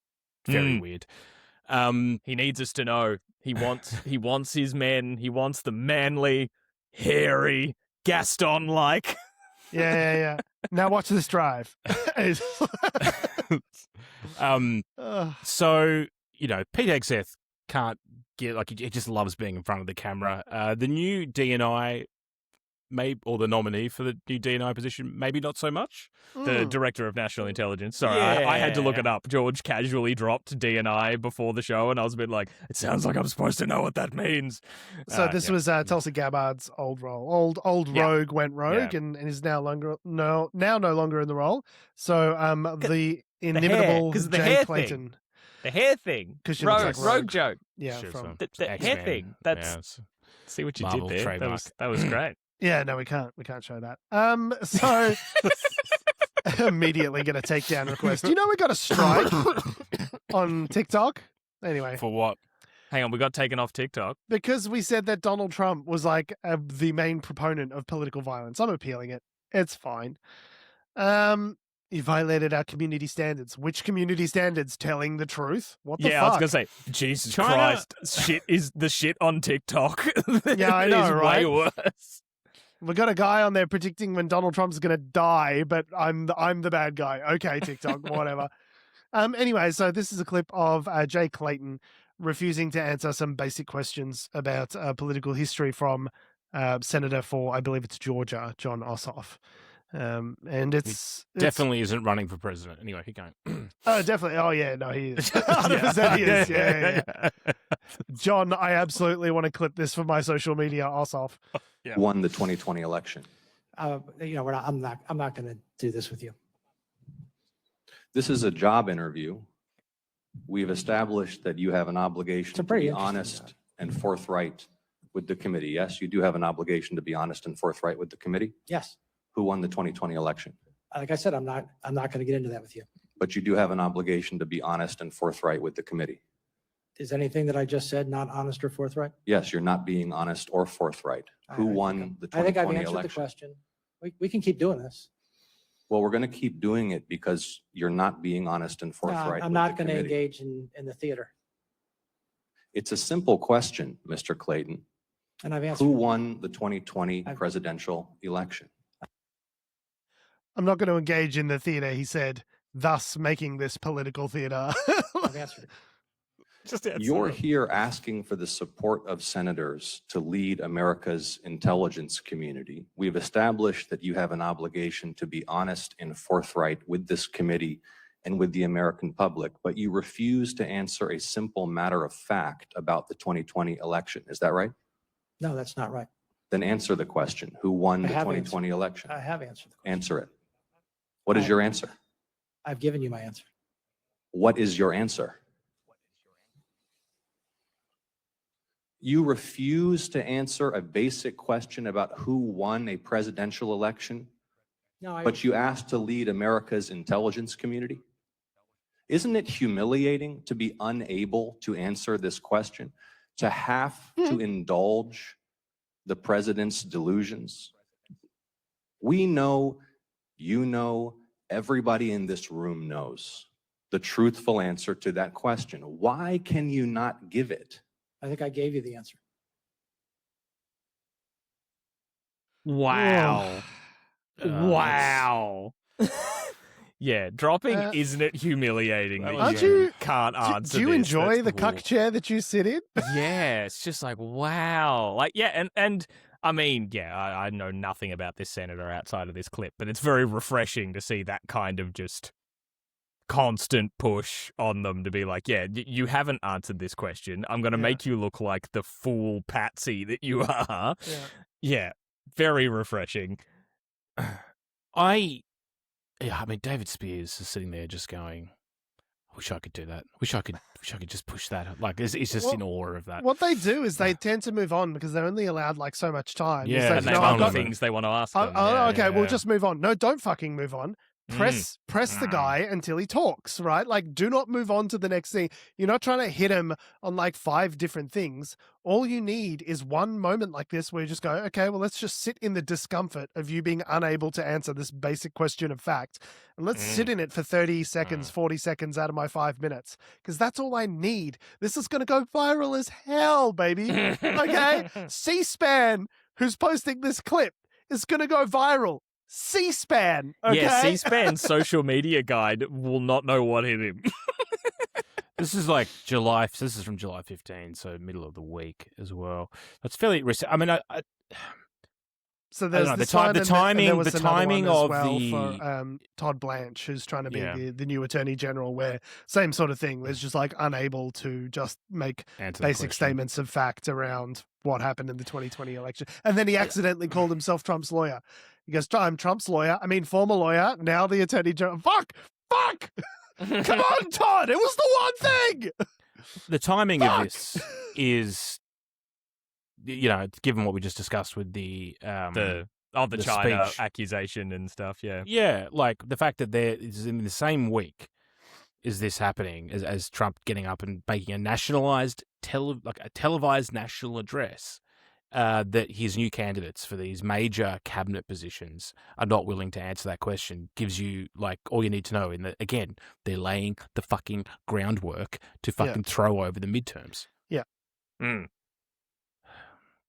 very weird. He needs us to know. He wants his men. He wants the manly hairy, Gaston-like. Yeah. Now watch this drive. So, Pete Hegseth can't get, he just loves being in front of the camera. The new DNI, or the nominee for the new DNI position, maybe not so much. The Director of National Intelligence. Sorry, I had to look it up. George casually dropped DNI before the show, and I was a bit like, it sounds like I'm supposed to know what that means. So this was Tulsi Gabbard's old role. Old rogue went rogue and is now no longer in the role. So the inimitable Jay Clayton. The hair thing. Because she looks like rogue joke. Yeah, from the hair thing. That's see what you Marvel did there. Trademark. That was great. Yeah, no, we can't show that. So immediately get a takedown request. You know we got a strike on TikTok? Anyway. For what? Hang on, we got taken off TikTok. Because we said that Donald Trump was the main proponent of political violence. I'm appealing it. It's fine. You violated our community standards. Which community standards? Telling the truth? What the fuck? Yeah, I was going to say, Jesus Christ, shit is the shit on TikTok. Yeah, I know, right? Way worse. We got a guy on there predicting when Donald Trump's going to die, but I'm the bad guy. Okay, TikTok, whatever. Anyway, so this is a clip of Jay Clayton refusing to answer some basic questions about political history from Senator for, I believe it's Georgia, Jon Ossoff. And it's definitely isn't running for president. Anyway, keep going. Oh, definitely. Oh, yeah, no, he is. 100% he is. Yeah. John, I absolutely want to clip this for my social media. Ossoff. Won the 2020 election. I'm not going to do this with you. This is a job interview. We've established that you have an obligation to be honest and forthright with the committee. Yes, you do have an obligation to be honest and forthright with the committee. Yes. Who won the 2020 election? Like I said, I'm not going to get into that with you. But you do have an obligation to be honest and forthright with the committee. Is anything that I just said not honest or forthright? Yes, you're not being honest or forthright. Who won the 2020 election? I think I've answered the question. We can keep doing this. Well, we're going to keep doing it because you're not being honest and forthright. I'm not going to engage in the theater. It's a simple question, Mr. Clayton. And I've answered. Who won the 2020 presidential election? I'm not going to engage in the theater, he said, thus making this political theater. I've answered it. You're here asking for the support of senators to lead America's intelligence community. We've established that you have an obligation to be honest and forthright with this committee and with the American public, but you refuse to answer a simple matter of fact about the 2020 election. Is that right? No, that's not right. Then answer the question. Who won the 2020 election? I have answered the question. Answer it. What is your answer? I've given you my answer. What is your answer? You refuse to answer a basic question about who won a presidential election, but you asked to lead America's intelligence community? Isn't it humiliating to be unable to answer this question, to have to indulge the president's delusions? We know, you know, everybody in this room knows the truthful answer to that question. Why can you not give it? I think I gave you the answer. Wow. Wow. Yeah, dropping isn't it humiliating that you can't answer Do you this? enjoy That's the cuck chair that you sit in? Yeah, it's just like, wow. Like, yeah, and I mean, yeah, I know nothing about this senator outside of this clip, but it's very refreshing to see that kind of just constant push on them to be like, yeah, you haven't answered this question. I'm going to make you look like the fool patsy that you are. Yeah, very refreshing. I mean, David Spears is sitting there just going, I wish I could do that. Wish I could just push that. Like, it's just in awe of that. What they do is they tend to move on because they're only allowed like so much time. Yeah, and they have other things they want to ask them. Okay, we'll just move on. No, don't fucking move on. Press the guy until he talks, right? Like, do not move on to the next thing. You're not trying to hit him on like 5 different things. All you need is one moment like this where you just go, okay, well, let's just sit in the discomfort of you being unable to answer this basic question of fact. And let's sit in it for 30 seconds, 40 seconds out of my 5 minutes. Because that's all I need. This is going to go viral as hell, baby. Okay? C-SPAN. who's posting this clip is going to go viral. C-SPAN, okay? Yeah, C-SPAN's social media guide will not know what hit him. This is like July. This is from July 15, so middle of the week as well. That's fairly recent. I mean, So there's the this one, timing and there was another one of as well the for Todd Blanche, who's trying to be the new Attorney General, where same sort of thing. There's just like unable to just make basic statements of fact around what happened in the 2020 election. And then he accidentally called himself Trump's lawyer. He goes, I'm Trump's lawyer. I mean, former lawyer, now the Attorney General. Fuck! Come on, Todd! It was the one thing! The timing of this is, given what we just discussed with the the the China speech. accusation and stuff, yeah. Yeah, like the fact that there is in the same week is this happening as Trump getting up and making a nationalized, a televised national address that his new candidates for these major cabinet positions are not willing to answer that question gives you like all you need to know. In that, again, they're laying the fucking groundwork to fucking throw over the midterms. Yeah. Mm.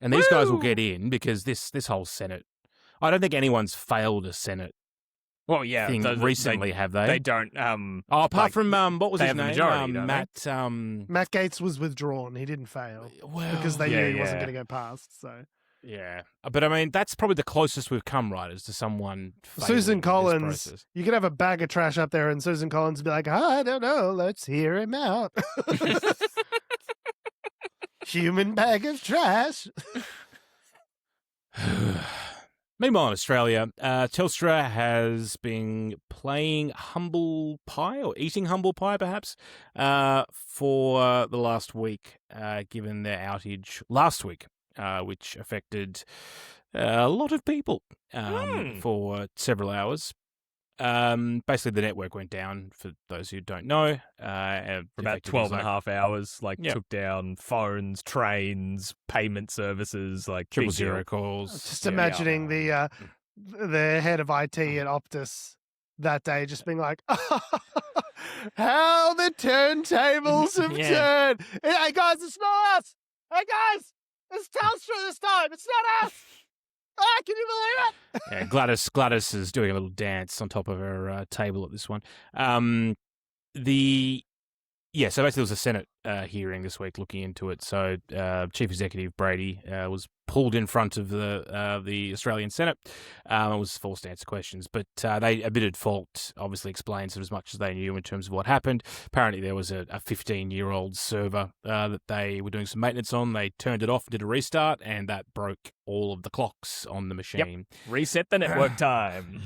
And these guys will get in because this whole Senate. I don't think anyone's failed a Senate. Well, yeah, thing recently, have they? They don't. Apart from what was they his have the name? majority, don't they? Matt Gaetz was withdrawn. He didn't fail because they knew he wasn't going to go past. So yeah, but I mean that's probably the closest we've come, right? Is to someone. Susan failing Collins. this process. You could have a bag of trash up there, and Susan Collins would be like, I don't know. Let's hear him out. Human bag of trash. Meanwhile, in Australia, Telstra has been playing humble pie or eating humble pie, perhaps, for the last week, given their outage last week, which affected a lot of people for several hours. Basically, the network went down, for those who don't know. For about 12 and a half hours, took down phones, trains, payment services, like 000 calls. Just imagining the head of IT at Optus that day just being like, how the turntables have turned. Hey, guys, it's not us. Hey, guys, it's Telstra this time. It's not us. Can you believe it? Yeah, Gladys is doing a little dance on top of her table at this one. So basically there was a Senate hearing this week looking into it. So Chief Executive Brady was pulled in front of the Australian Senate and was forced to answer questions. But they admitted fault, obviously explained as much as they knew in terms of what happened. Apparently there was a 15-year-old server that they were doing some maintenance on. They turned it off, did a restart, and that broke all of the clocks on the machine. Yep. Reset the network time.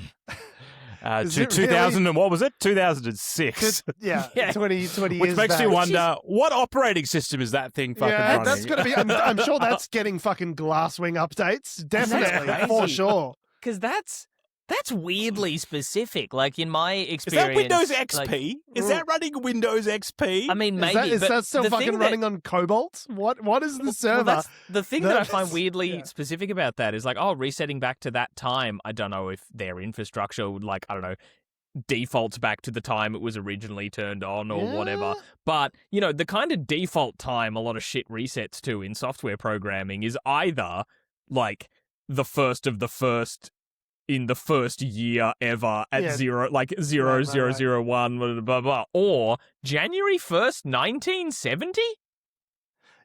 To 2000 and what was it? 2006. Yeah, 20 years Which makes back. you wonder, what operating system is that thing fucking running? That's going to be, I'm sure that's getting fucking Glasswing updates. Definitely, for sure. Because that's weirdly specific. Like in my Is experience, that Windows XP? Is that running Windows XP? I mean, maybe. Is that still the fucking thing running on Cobalt? What is the server? Well, that's the thing that I find That's- weirdly specific about that is like, resetting back to that time. I don't know if their infrastructure would defaults back to the time it was originally turned on or whatever. But, the kind of default time a lot of shit resets to in software programming is either like the first of the first in the first year ever at 0001, blah, blah, blah, or January 1st, 1970?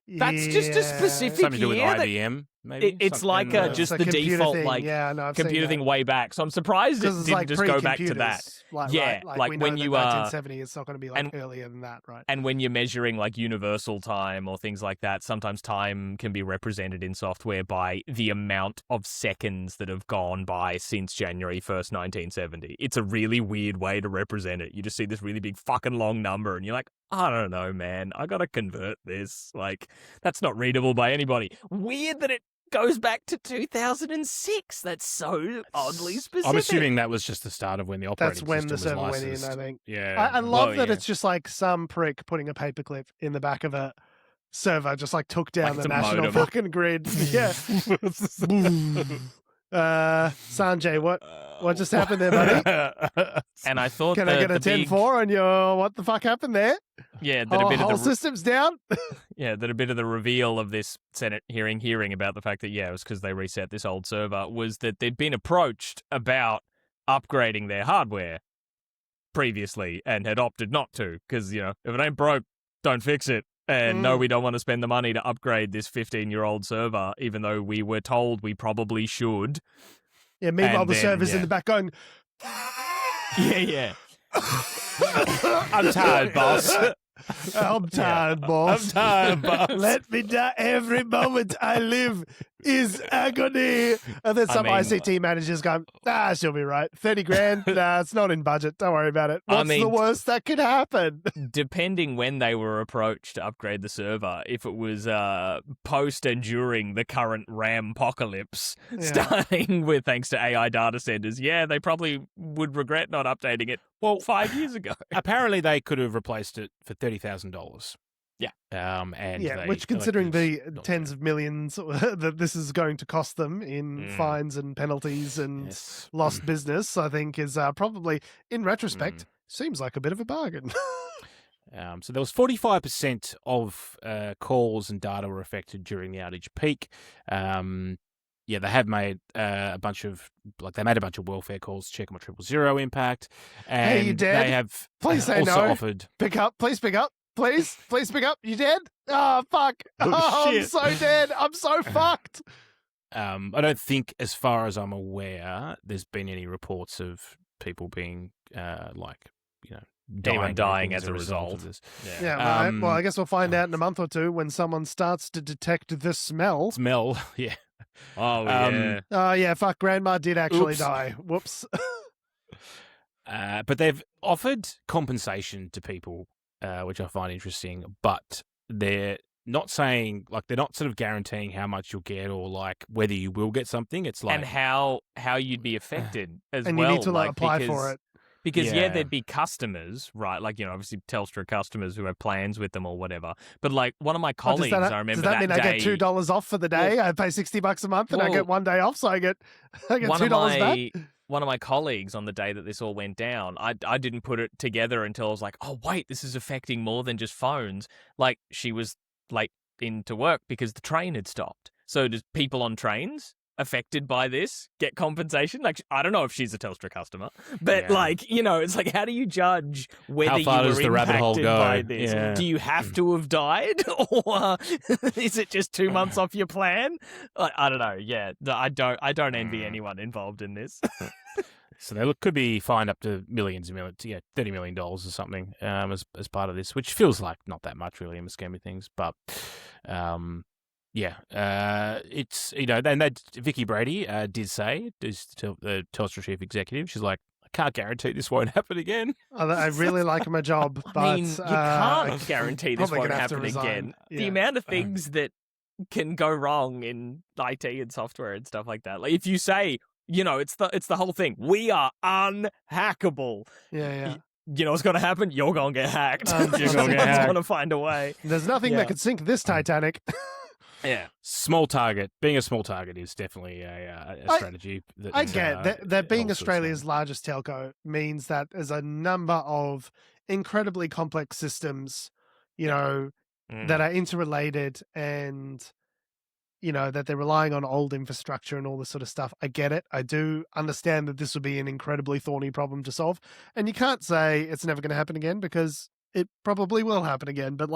That's just a specific Something to do with year. IBM, maybe? It's like just It's the a computer default thing. like I've computer seen thing that. way back. So I'm surprised it Because didn't it's like just go back to that. pre-computers. Like we when know you that 1970, it's not going to be earlier than that, right? And when you're measuring like universal time or things like that, sometimes time can be represented in software by the amount of seconds that have gone by since January 1st, 1970. It's a really weird way to represent it. You just see this really big fucking long number and you're like, I don't know, man. I got to convert this. Like, that's not readable by anybody. Weird that it goes back to 2006. That's so oddly specific. I'm assuming that was just the start of when the operating That's when the system server was went in, licensed. I think. Yeah. I love that it's just like some prick putting a paperclip in the back of a server just like took down Like the it's a national modem. fucking grid. Yeah. Sanjay, what just happened there, buddy? And I thought Can I get a 10-4 on your what the fuck happened there? Yeah, that a bit whole of the system's down. yeah, that a bit of the reveal of this Senate hearing about the fact that it was because they reset this old server was that they'd been approached about upgrading their hardware previously and had opted not to because if it ain't broke, don't fix it. And no, we don't want to spend the money to upgrade this 15-year-old server, even though we were told we probably should. Yeah, meanwhile the server's in the back going. Yeah. I'm tired, boss. I'm tired, boss. Let me die. Every moment I live is agony. And then some ICT managers go, she'll be right. 30 grand? Nah, it's not in budget. Don't worry about it. What's the worst that could happen? Depending when they were approached to upgrade the server, if it was post and during the current RAM apocalypse, starting with thanks to AI data centers, they probably would regret not updating it 5 years ago. Apparently they could have replaced it for $30,000. Yeah. Which, considering the tens of millions that this is going to cost them in fines and penalties and lost business, I think is probably, in retrospect, seems like a bit of a bargain. So there was 45% of calls and data were affected during the outage peak. They have made a bunch of welfare calls to check on my 000 impact. And hey, you dead? They have please say also no. offered. Pick up. Please pick up. Please pick up. You dead? Oh, fuck. Oh, shit. I'm so dead. I'm so fucked. I don't think, as far as I'm aware, there's been any reports of people being dying as a result of this. Right. Well, I guess we'll find out in a month or two when someone starts to detect the smell. Yeah. Oh, yeah, fuck, Grandma did actually die. Whoops. But they've offered compensation to people, which I find interesting, but they're not saying, they're not sort of guaranteeing how much you'll get or, whether you will get something. It's and how you'd be affected as and well. And you need to, apply for it. Because, there'd be customers, right? Obviously Telstra customers who have plans with them or whatever. But, one of my colleagues, I remember does that mean day, I get $2 off for the day? I pay $60 a month and I get 1 day off, so I get $2 back? One of my colleagues on the day that this all went down, I didn't put it together until I was like, oh, wait, this is affecting more than just phones. She was late into work because the train had stopped. So does people on trains affected by this get compensation? I don't know if she's a Telstra customer, but it's how do you judge whether how far you does were the rabbit hole impacted go? by this? Yeah. Do you have to have died, or is it just 2 months off your plan? I don't know. Yeah, I don't envy anyone involved in this. So they could be fined up to $30 million or something as part of this, which feels like not that much really in the scheme of things, but. It's and that Vicky Brady did say, the Telstra chief executive, she's like, I can't guarantee this won't happen again. I really like my job, but I mean, you can't guarantee this won't happen again. Yeah. The amount of things that can go wrong in IT and software and stuff like that. If you say, it's the whole thing. We are unhackable. Yeah. You know what's going to happen? You're going to get hacked. You're gonna get Someone's hacked. going to find a way. There's nothing that could sink this Titanic. Yeah. Small target. Being a small target is definitely a strategy. I get that being Australia's largest telco means that there's a number of incredibly complex systems, that are interrelated and, that they're relying on old infrastructure and all this sort of stuff. I get it. I do understand that this would be an incredibly thorny problem to solve. And you can't say it's never going to happen again because it probably will happen again, but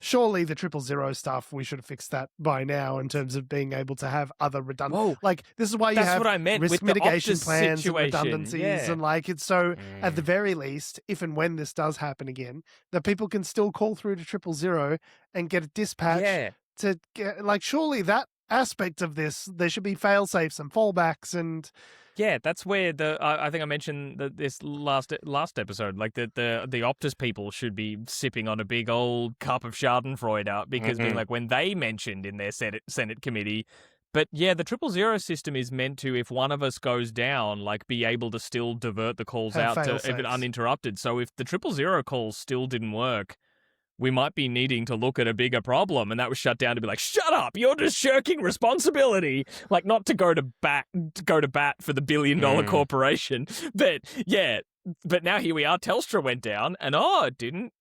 surely the 000 stuff, we should have fixed that by now in terms of being able to have other redundant. This is why you have what I meant risk with the mitigation Optus plans situation. and redundancies, and it's so at the very least, if and when this does happen again, that people can still call through to 000 and get a dispatch to get surely that aspect of this, there should be fail safes and fallbacks and. Yeah, that's where I think I mentioned this last episode, the Optus people should be sipping on a big old cup of Schadenfreude out because being when they mentioned in their Senate committee, but the 000 system is meant to, if one of us goes down, be able to still divert the calls Have out to fail-safes. if it uninterrupted. So if the 000 calls still didn't work, we might be needing to look at a bigger problem. And that was shut down to be like, shut up, you're just shirking responsibility. Like, not to go to bat for the $1 billion corporation. But yeah, but now here we are. Telstra went down and didn't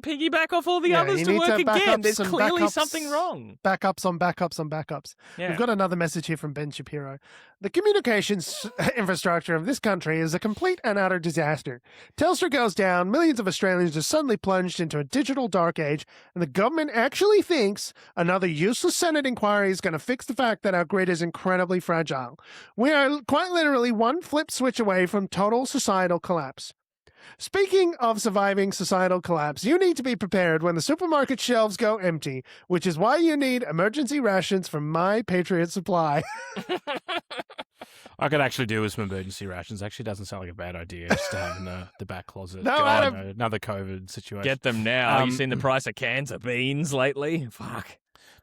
piggyback off all the others to work again. There's clearly something wrong. Backups on backups on backups. Yeah. We've got another message here from Ben Shapiro. The communications infrastructure of this country is a complete and utter disaster. Telstra goes down, millions of Australians are suddenly plunged into a digital dark age, and the government actually thinks another useless Senate inquiry is going to fix the fact that our grid is incredibly fragile. We are quite literally one flip switch away from total societal collapse. Speaking of surviving societal collapse, you need to be prepared when the supermarket shelves go empty, which is why you need emergency rations from My Patriot Supply. I could actually do with some emergency rations. Actually, doesn't sound like a bad idea just to have in the back closet. No, God, another COVID situation. Get them now. You seen the price of cans of beans lately? Fuck.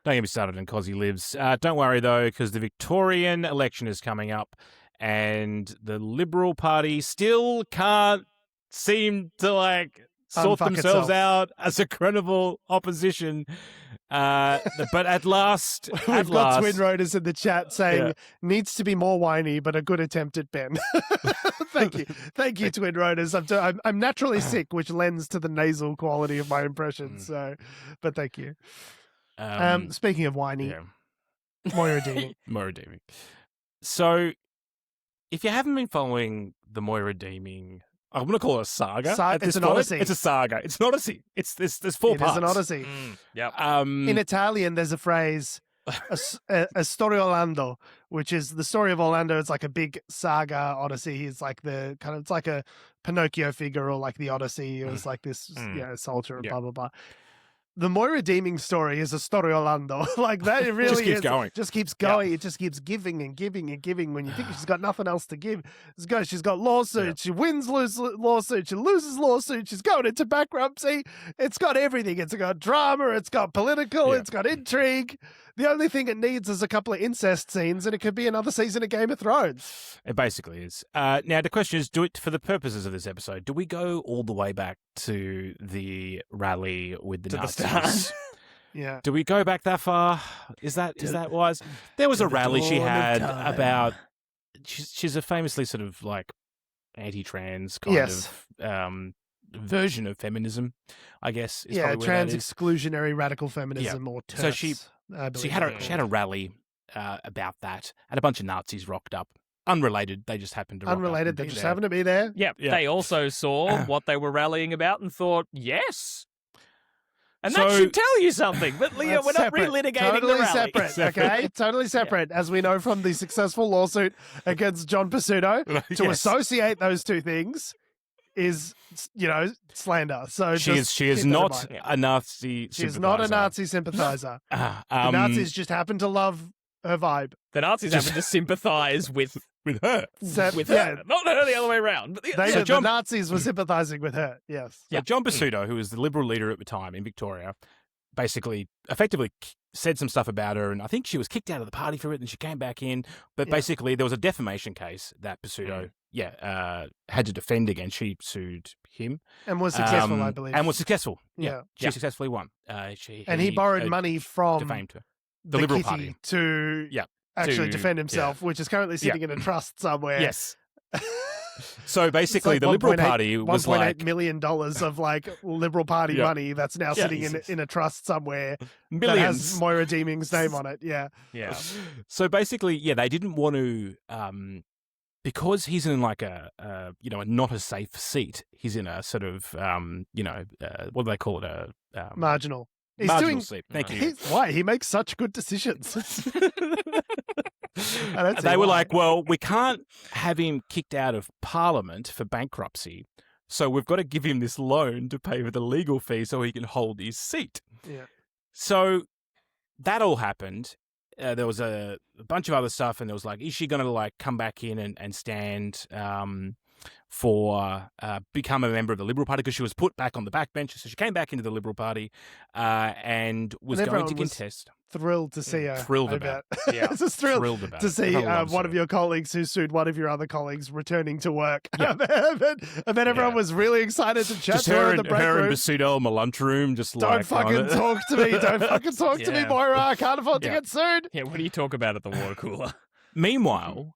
Don't get me started on Cosy Lives. Don't worry, though, because the Victorian election is coming up and the Liberal Party still can't seem to sort themselves out as a credible opposition. But at last, We've got Twin Rotors in the chat saying needs to be more whiny, but a good attempt at Ben. Thank you, Twin Rotors. I'm naturally sick, which lends to the nasal quality of my impression. So, but thank you. Speaking of whiny, Moira Deeming. Moira Deeming. So, if you haven't been following the Moira Deeming, I'm going to call it a saga. It's an odyssey. It's a saga. It's an odyssey. There's 4 parts. It is an odyssey. Yep. In Italian, there's a phrase, a storia Orlando, which is the story of Orlando. It's like a big saga odyssey. It's like it's like a Pinocchio figure, or like the Odyssey. It was like this, soldier, blah, blah, blah. The Moira Deeming story is a story Orlando. Like that, it really just keeps is. going. Just keeps going. It just keeps giving and giving and giving. When you think she's got nothing else to give, she's got lawsuits. She wins lawsuits. She loses lawsuits. She's going into bankruptcy. It's got everything. It's got drama. It's got political. It's got intrigue. The only thing it needs is a couple of incest scenes, and it could be another season of Game of Thrones. It basically is. Now, the question is, for the purposes of this episode, do we go all the way back to the rally with the Nazis? Yeah. Do we go back that far? Is that wise? There was a rally she had about... She's a famously sort of anti-trans kind of version of feminism, I guess. Is probably trans exclusionary radical feminism or TERFs. So she had a rally about that, and a bunch of Nazis rocked up. Unrelated, they just happened to rock up. They just happened to be there. Yep. They also saw what they were rallying about and thought, yes. And that should tell you something. But, Leo, we're not relitigating the rally. Totally separate. As we know from the successful lawsuit against John Pizzuto, to associate those two things is, slander. So she is not a Nazi. She is not a Nazi sympathizer. The Nazis just happen to love her vibe. The Nazis happen to sympathize with her. With her. Not her the other way around. But the Nazis were sympathizing with her, yes. So John Pizzuto, who was the Liberal leader at the time in Victoria, effectively said some stuff about her, and I think she was kicked out of the party for it, and she came back in. But basically, there was a defamation case that Pizzuto had to defend against. She sued him. And was successful, I believe. And was successful. Yeah. She successfully won. He borrowed money from defamed her. The Liberal Party to actually defend himself, which is currently sitting in a trust somewhere. Yes. So basically, the Liberal Party was $1.8 million of Liberal Party money that's now sitting in a trust somewhere. Millions. That has Moira Deeming's name on it. Yeah. Yeah. So basically, they didn't want to, because he's in a not a safe seat. He's in a sort of what do they call it? Marginal. He's marginal seat. Thank you. Why? He makes such good decisions. They were like, well, we can't have him kicked out of Parliament for bankruptcy, so we've got to give him this loan to pay for the legal fee so he can hold his seat. Yeah. So that all happened. There was a bunch of other stuff, and there was is she going to come back in and stand for become a member of the Liberal Party, because she was put back on the backbench. So she came back into the Liberal Party and was going to contest. thrilled to see her. Thrilled I about bet. Yeah, Just thrilled about to it. see Everyone loves one her. of your colleagues who sued one of your other colleagues returning to work. Yeah. And then everyone Yeah. was really excited to chat Just to her her in the and break her room. and Basuto in the lunchroom, just Don't like fucking talk to me. Don't fucking talk to me, Yeah. Moira. I can't afford to Yeah. get sued. Yeah, what do you talk about at the water cooler? Meanwhile,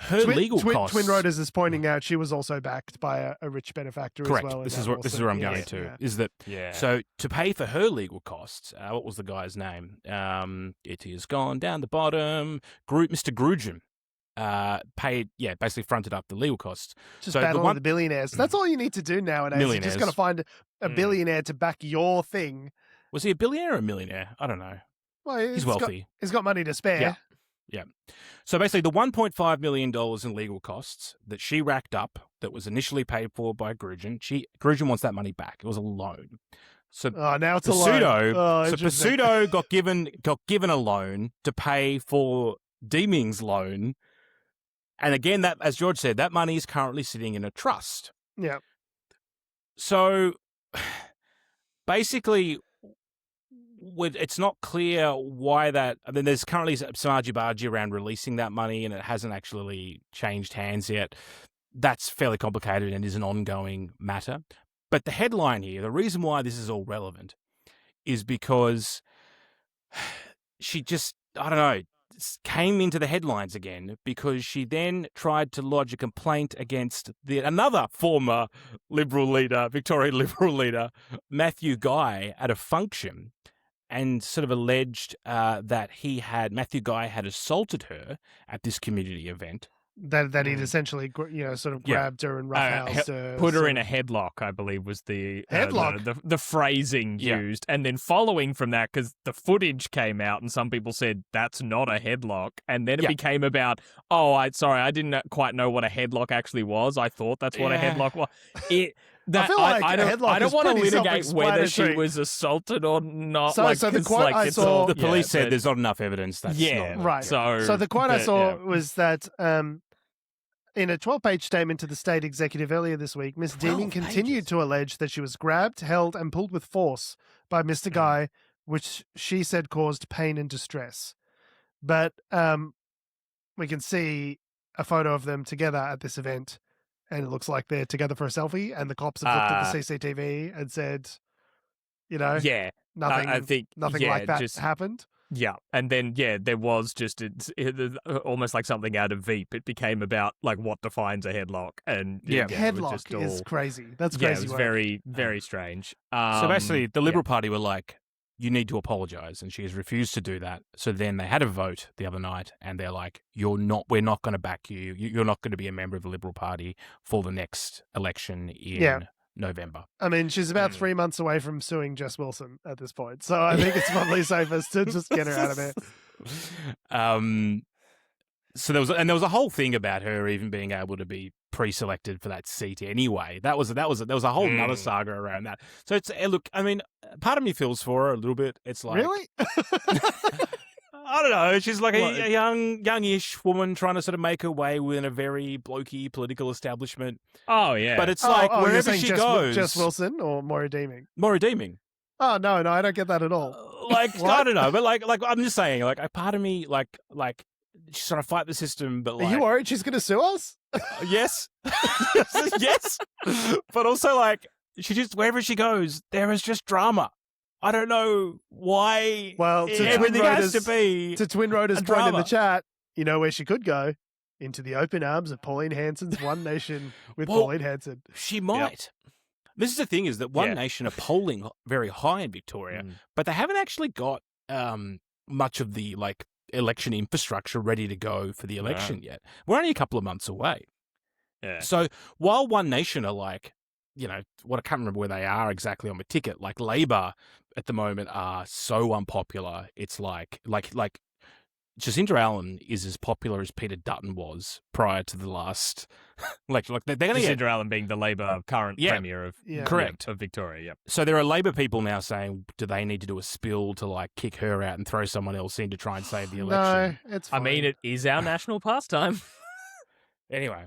her legal costs. Twin Rotors is pointing out she was also backed by a rich benefactor Correct. as well. in This that is where lawsuit. I'm going Yes, to. yeah. Is that Yeah. so? To pay for her legal costs, what was the guy's name? It is gone down the bottom. Mr. Grugin. Paid, basically fronted up the legal costs. Just So the battle one- the billionaires. That's all you need to do nowadays. You just got to Millionaires. find a billionaire to back your thing. Was he a billionaire or a millionaire? I don't know. Well, He's wealthy. He's got money to spare. Yeah. So basically, the $1.5 million in legal costs that she racked up, that was initially paid for by Grugin, Grugin wants that money back. It was a loan. So Oh, now it's a loan. Pseudo, Oh, so interesting. Pseudo got given a loan to pay for Deeming's loan, and again, that, as George said, that money is currently sitting in a trust. Yeah. So basically, it's not clear why that. I mean, there's currently some argy-bargy around releasing that money, and it hasn't actually changed hands yet. That's fairly complicated and is an ongoing matter. But the headline here, the reason why this is all relevant, is because she just, I don't know, came into the headlines again because she then tried to lodge a complaint against another former Liberal leader, Victorian Liberal leader, Matthew Guy, at a function, and sort of alleged that Matthew Guy had assaulted her at this community event. That he'd essentially, sort of grabbed her and roughhoused her. Put her sort in a of- headlock, I believe, was the Headlock? the phrasing Yeah. used, and then following from that, because the footage came out, and some people said that's not a headlock, and then it Yeah. became about, I didn't quite know what a headlock actually was. I thought that's what a Yeah. headlock was. I feel like I a don't, headlock I don't is want to pretty litigate whether she self-explanatory. was assaulted or not. So the 'cause, quote I it's saw- all- The police said but- there's not enough evidence. That's Yeah, not, Right. So the quote I but, saw yeah. was that in a 12-page statement to the state executive earlier this week, Ms. Deeming 12 continued pages. to allege that she was grabbed, held, and pulled with force by Mr. Guy, which she said caused pain and distress. But we can see a photo of them together at this event, and it looks like they're together for a selfie, and the cops have looked at the CCTV and said, Yeah, nothing, I think nothing like that just happened. Yeah, and then there was just almost like something out of Veep. It became about like what defines a headlock, and it was Headlock just is all- crazy. That's Yeah, crazy. it was work. very very strange. So basically, the yeah. Liberal Party were like, you need to apologise, and she has refused to do that. So then they had a vote the other night, and they're like, we're not going to back you. You're not going to be a member of the Liberal Party for the next election in November. I mean, she's about Mm. 3 months away from suing Jess Wilson at this point, so I think it's probably safest to just get her out of there. So there was a whole thing about her even being able to be pre-selected for that seat anyway. There was a whole nother saga around that. So it's look, I mean, part of me feels for her a little bit. It's like, Really? I don't know. She's like What? a youngish woman trying to sort of make her way within a very blokey political establishment. Oh yeah, But it's like you're wherever saying she Jess, goes, Jess Wilson or Moira Deeming? Moira Deeming. Oh no, I don't get that at all. Like What? I don't know, but like I'm just saying, like a part of me, like she's trying to fight the system, but like Are you worried she's going to sue us? yes, yes, but also like she just wherever she goes, there is just drama. I don't know why. Well, to everything Twin has to Rotors- be To Twin Rotors' a point in the drama. chat, you know where she could go? Into the open arms of Pauline Hanson's One Nation with Well, Pauline Hanson. She might. This is the thing: is that One Yeah. Nation are polling very high in Victoria, but they haven't actually got much of the like election infrastructure ready to go for the election yet. We're only a couple of months away. yeah. So while One Nation are like, I can't remember where they are exactly on the ticket. Like Labor at the moment are so unpopular. It's like Jacinda Allen is as popular as Peter Dutton was prior to the last. they're going to get. Jacinda Allen being the Labor current premier of Correct. of Victoria. Yep. So there are Labor people now saying, do they need to do a spill to like kick her out and throw someone else in to try and save the election? No, it's I fine. mean, it is our national pastime. Anyway,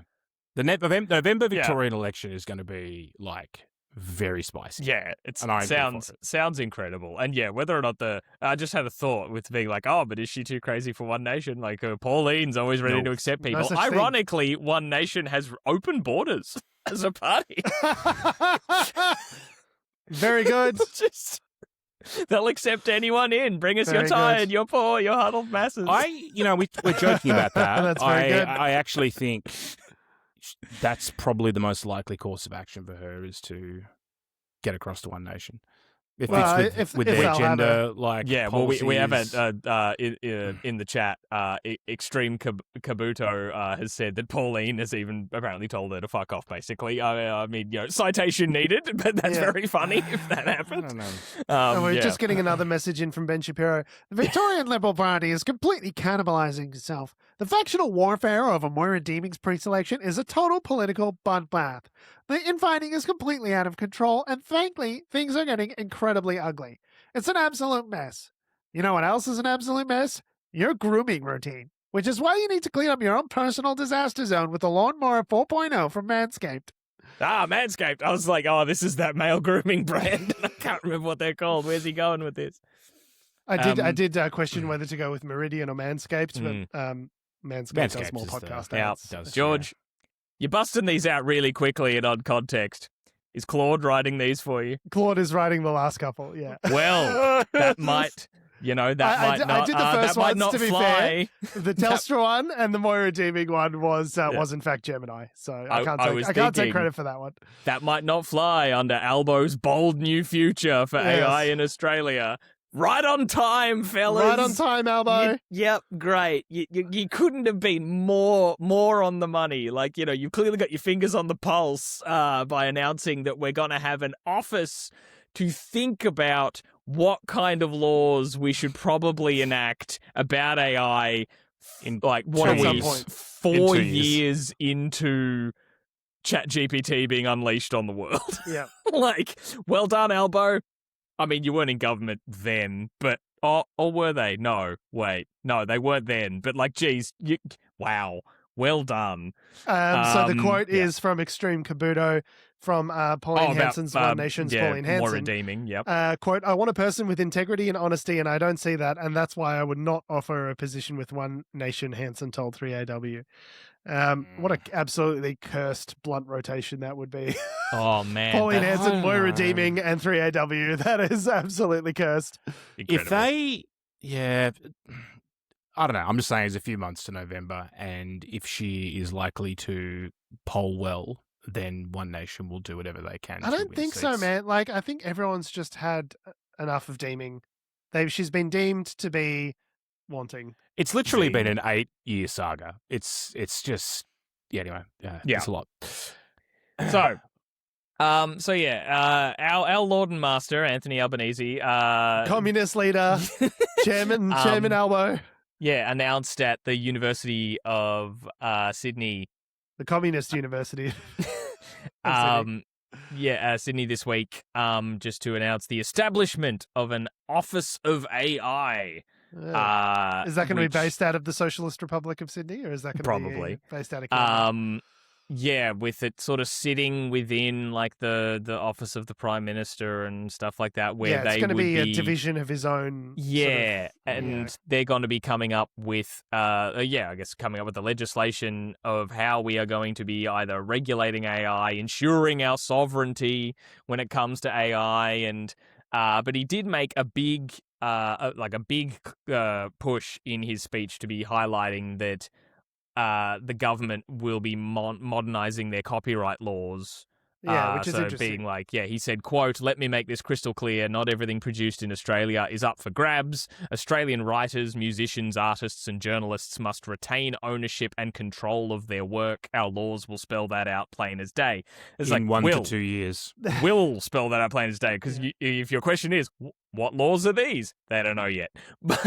the November Victorian election is going to be like very spicy. Yeah, it And I'm here for sounds incredible. And yeah, whether or not I just had a thought with being like, oh, but is she too crazy for One Nation? Like, Pauline's always ready to accept No people. such thing. Ironically, One Nation has open borders as a party. Very good. Just they'll accept anyone in. Bring us Very your tired, good. your poor, your huddled masses. We're joking about that. That's very good. I actually think that's probably the most likely course of action for her is to get across to One Nation. If Well, it's if with they'll their have gender, like yeah, well, we have policies. in the chat. Extreme Kabuto has said that Pauline has even apparently told her to fuck off. Basically, I mean, citation needed, but that's Yeah. very funny if that I happened. don't know. And we're Yeah. just getting another message in from Ben Shapiro. The Victorian Liberal Party is completely cannibalizing itself. The factional warfare over Moira Deeming's pre-selection is a total political bloodbath. The infighting is completely out of control, and frankly, things are getting incredibly ugly. It's an absolute mess. You know what else is an absolute mess? Your grooming routine, which is why you need to clean up your own personal disaster zone with the Lawnmower 4.0 from Manscaped. Manscaped. I was like, oh, this is that male grooming brand. I can't remember what they're called. Where's he going with this? I did question whether to go with Meridian or Manscaped, but Manscaped does more is the- podcast Yeah, ads. does, George, you're busting these out really quickly and on context. Is Claude writing these for you? Claude is writing the last couple, yeah. Well, that might, I might did- not. I did the first that might ones, not to be fly. The Telstra one and the Moira Deeming one was in fact Gemini, so I can't I was take thinking- credit for that one. That might not fly under Albo's bold new future for Yes. AI in Australia. Right on time, fellas. Right on time, Albo. Yep, great. You couldn't have been more on the money. Like, you've clearly got your fingers on the pulse by announcing that we're going to have an office to think about what kind of laws we should probably enact about AI In like what are are At some we point. 4 In 2 years. years into ChatGPT being unleashed on the world. Yeah. Like, well done, Albo. I mean, you weren't in government then, but or were they? No, wait, no, they weren't then. But like, geez, wow, well done. So the quote yeah. is from Extreme Kabuto from Pauline Hanson's One Nation's Pauline Moira Hanson. Deeming, yep. Quote, I want a person with integrity and honesty, and I don't see that, and that's why I would not offer a position with One Nation, Hanson told 3AW. What a absolutely cursed blunt rotation that would be. Oh man, Pauline that's Hanson, Moira know. Deeming, and 3AW. That is absolutely cursed. incredible. If they, I don't know. I'm just saying it's a few months to November, and if she is likely to poll well, then One Nation will do whatever they can. I to don't win think so, seats. man. Like, I think everyone's just had enough of deeming. She's been deemed to be wanting. It's literally been Zing. an 8-year saga. It's just anyway. Yeah. It's a lot. So, our Lord and Master Anthony Albanese, Communist leader, Chairman Albo, announced at the University of Sydney, the Communist University. Sydney this week, just to announce the establishment of an Office of AI. Yeah. Is that going to be which- based out of the Socialist Republic of Sydney, or is that going to Probably. be based out of Canada? Yeah, with it sort of sitting within like the office of the Prime Minister and stuff like that, where yeah, it's they going to would be a division of his own. Yeah, sort of, and they're going to be coming up with, I guess coming up with the legislation of how we are going to be either regulating AI, ensuring our sovereignty when it comes to AI, and but he did make a big push in his speech to be highlighting that the government will be modernizing their copyright laws. which is so interesting. being like, he said, quote, let me make this crystal clear. Not everything produced in Australia is up for grabs. Australian writers, musicians, artists, and journalists must retain ownership and control of their work. Our laws will spell that out plain as day. It's in like, 1 to 2 years. will spell that out plain as day. Because if your question is, what laws are these? They don't know yet. But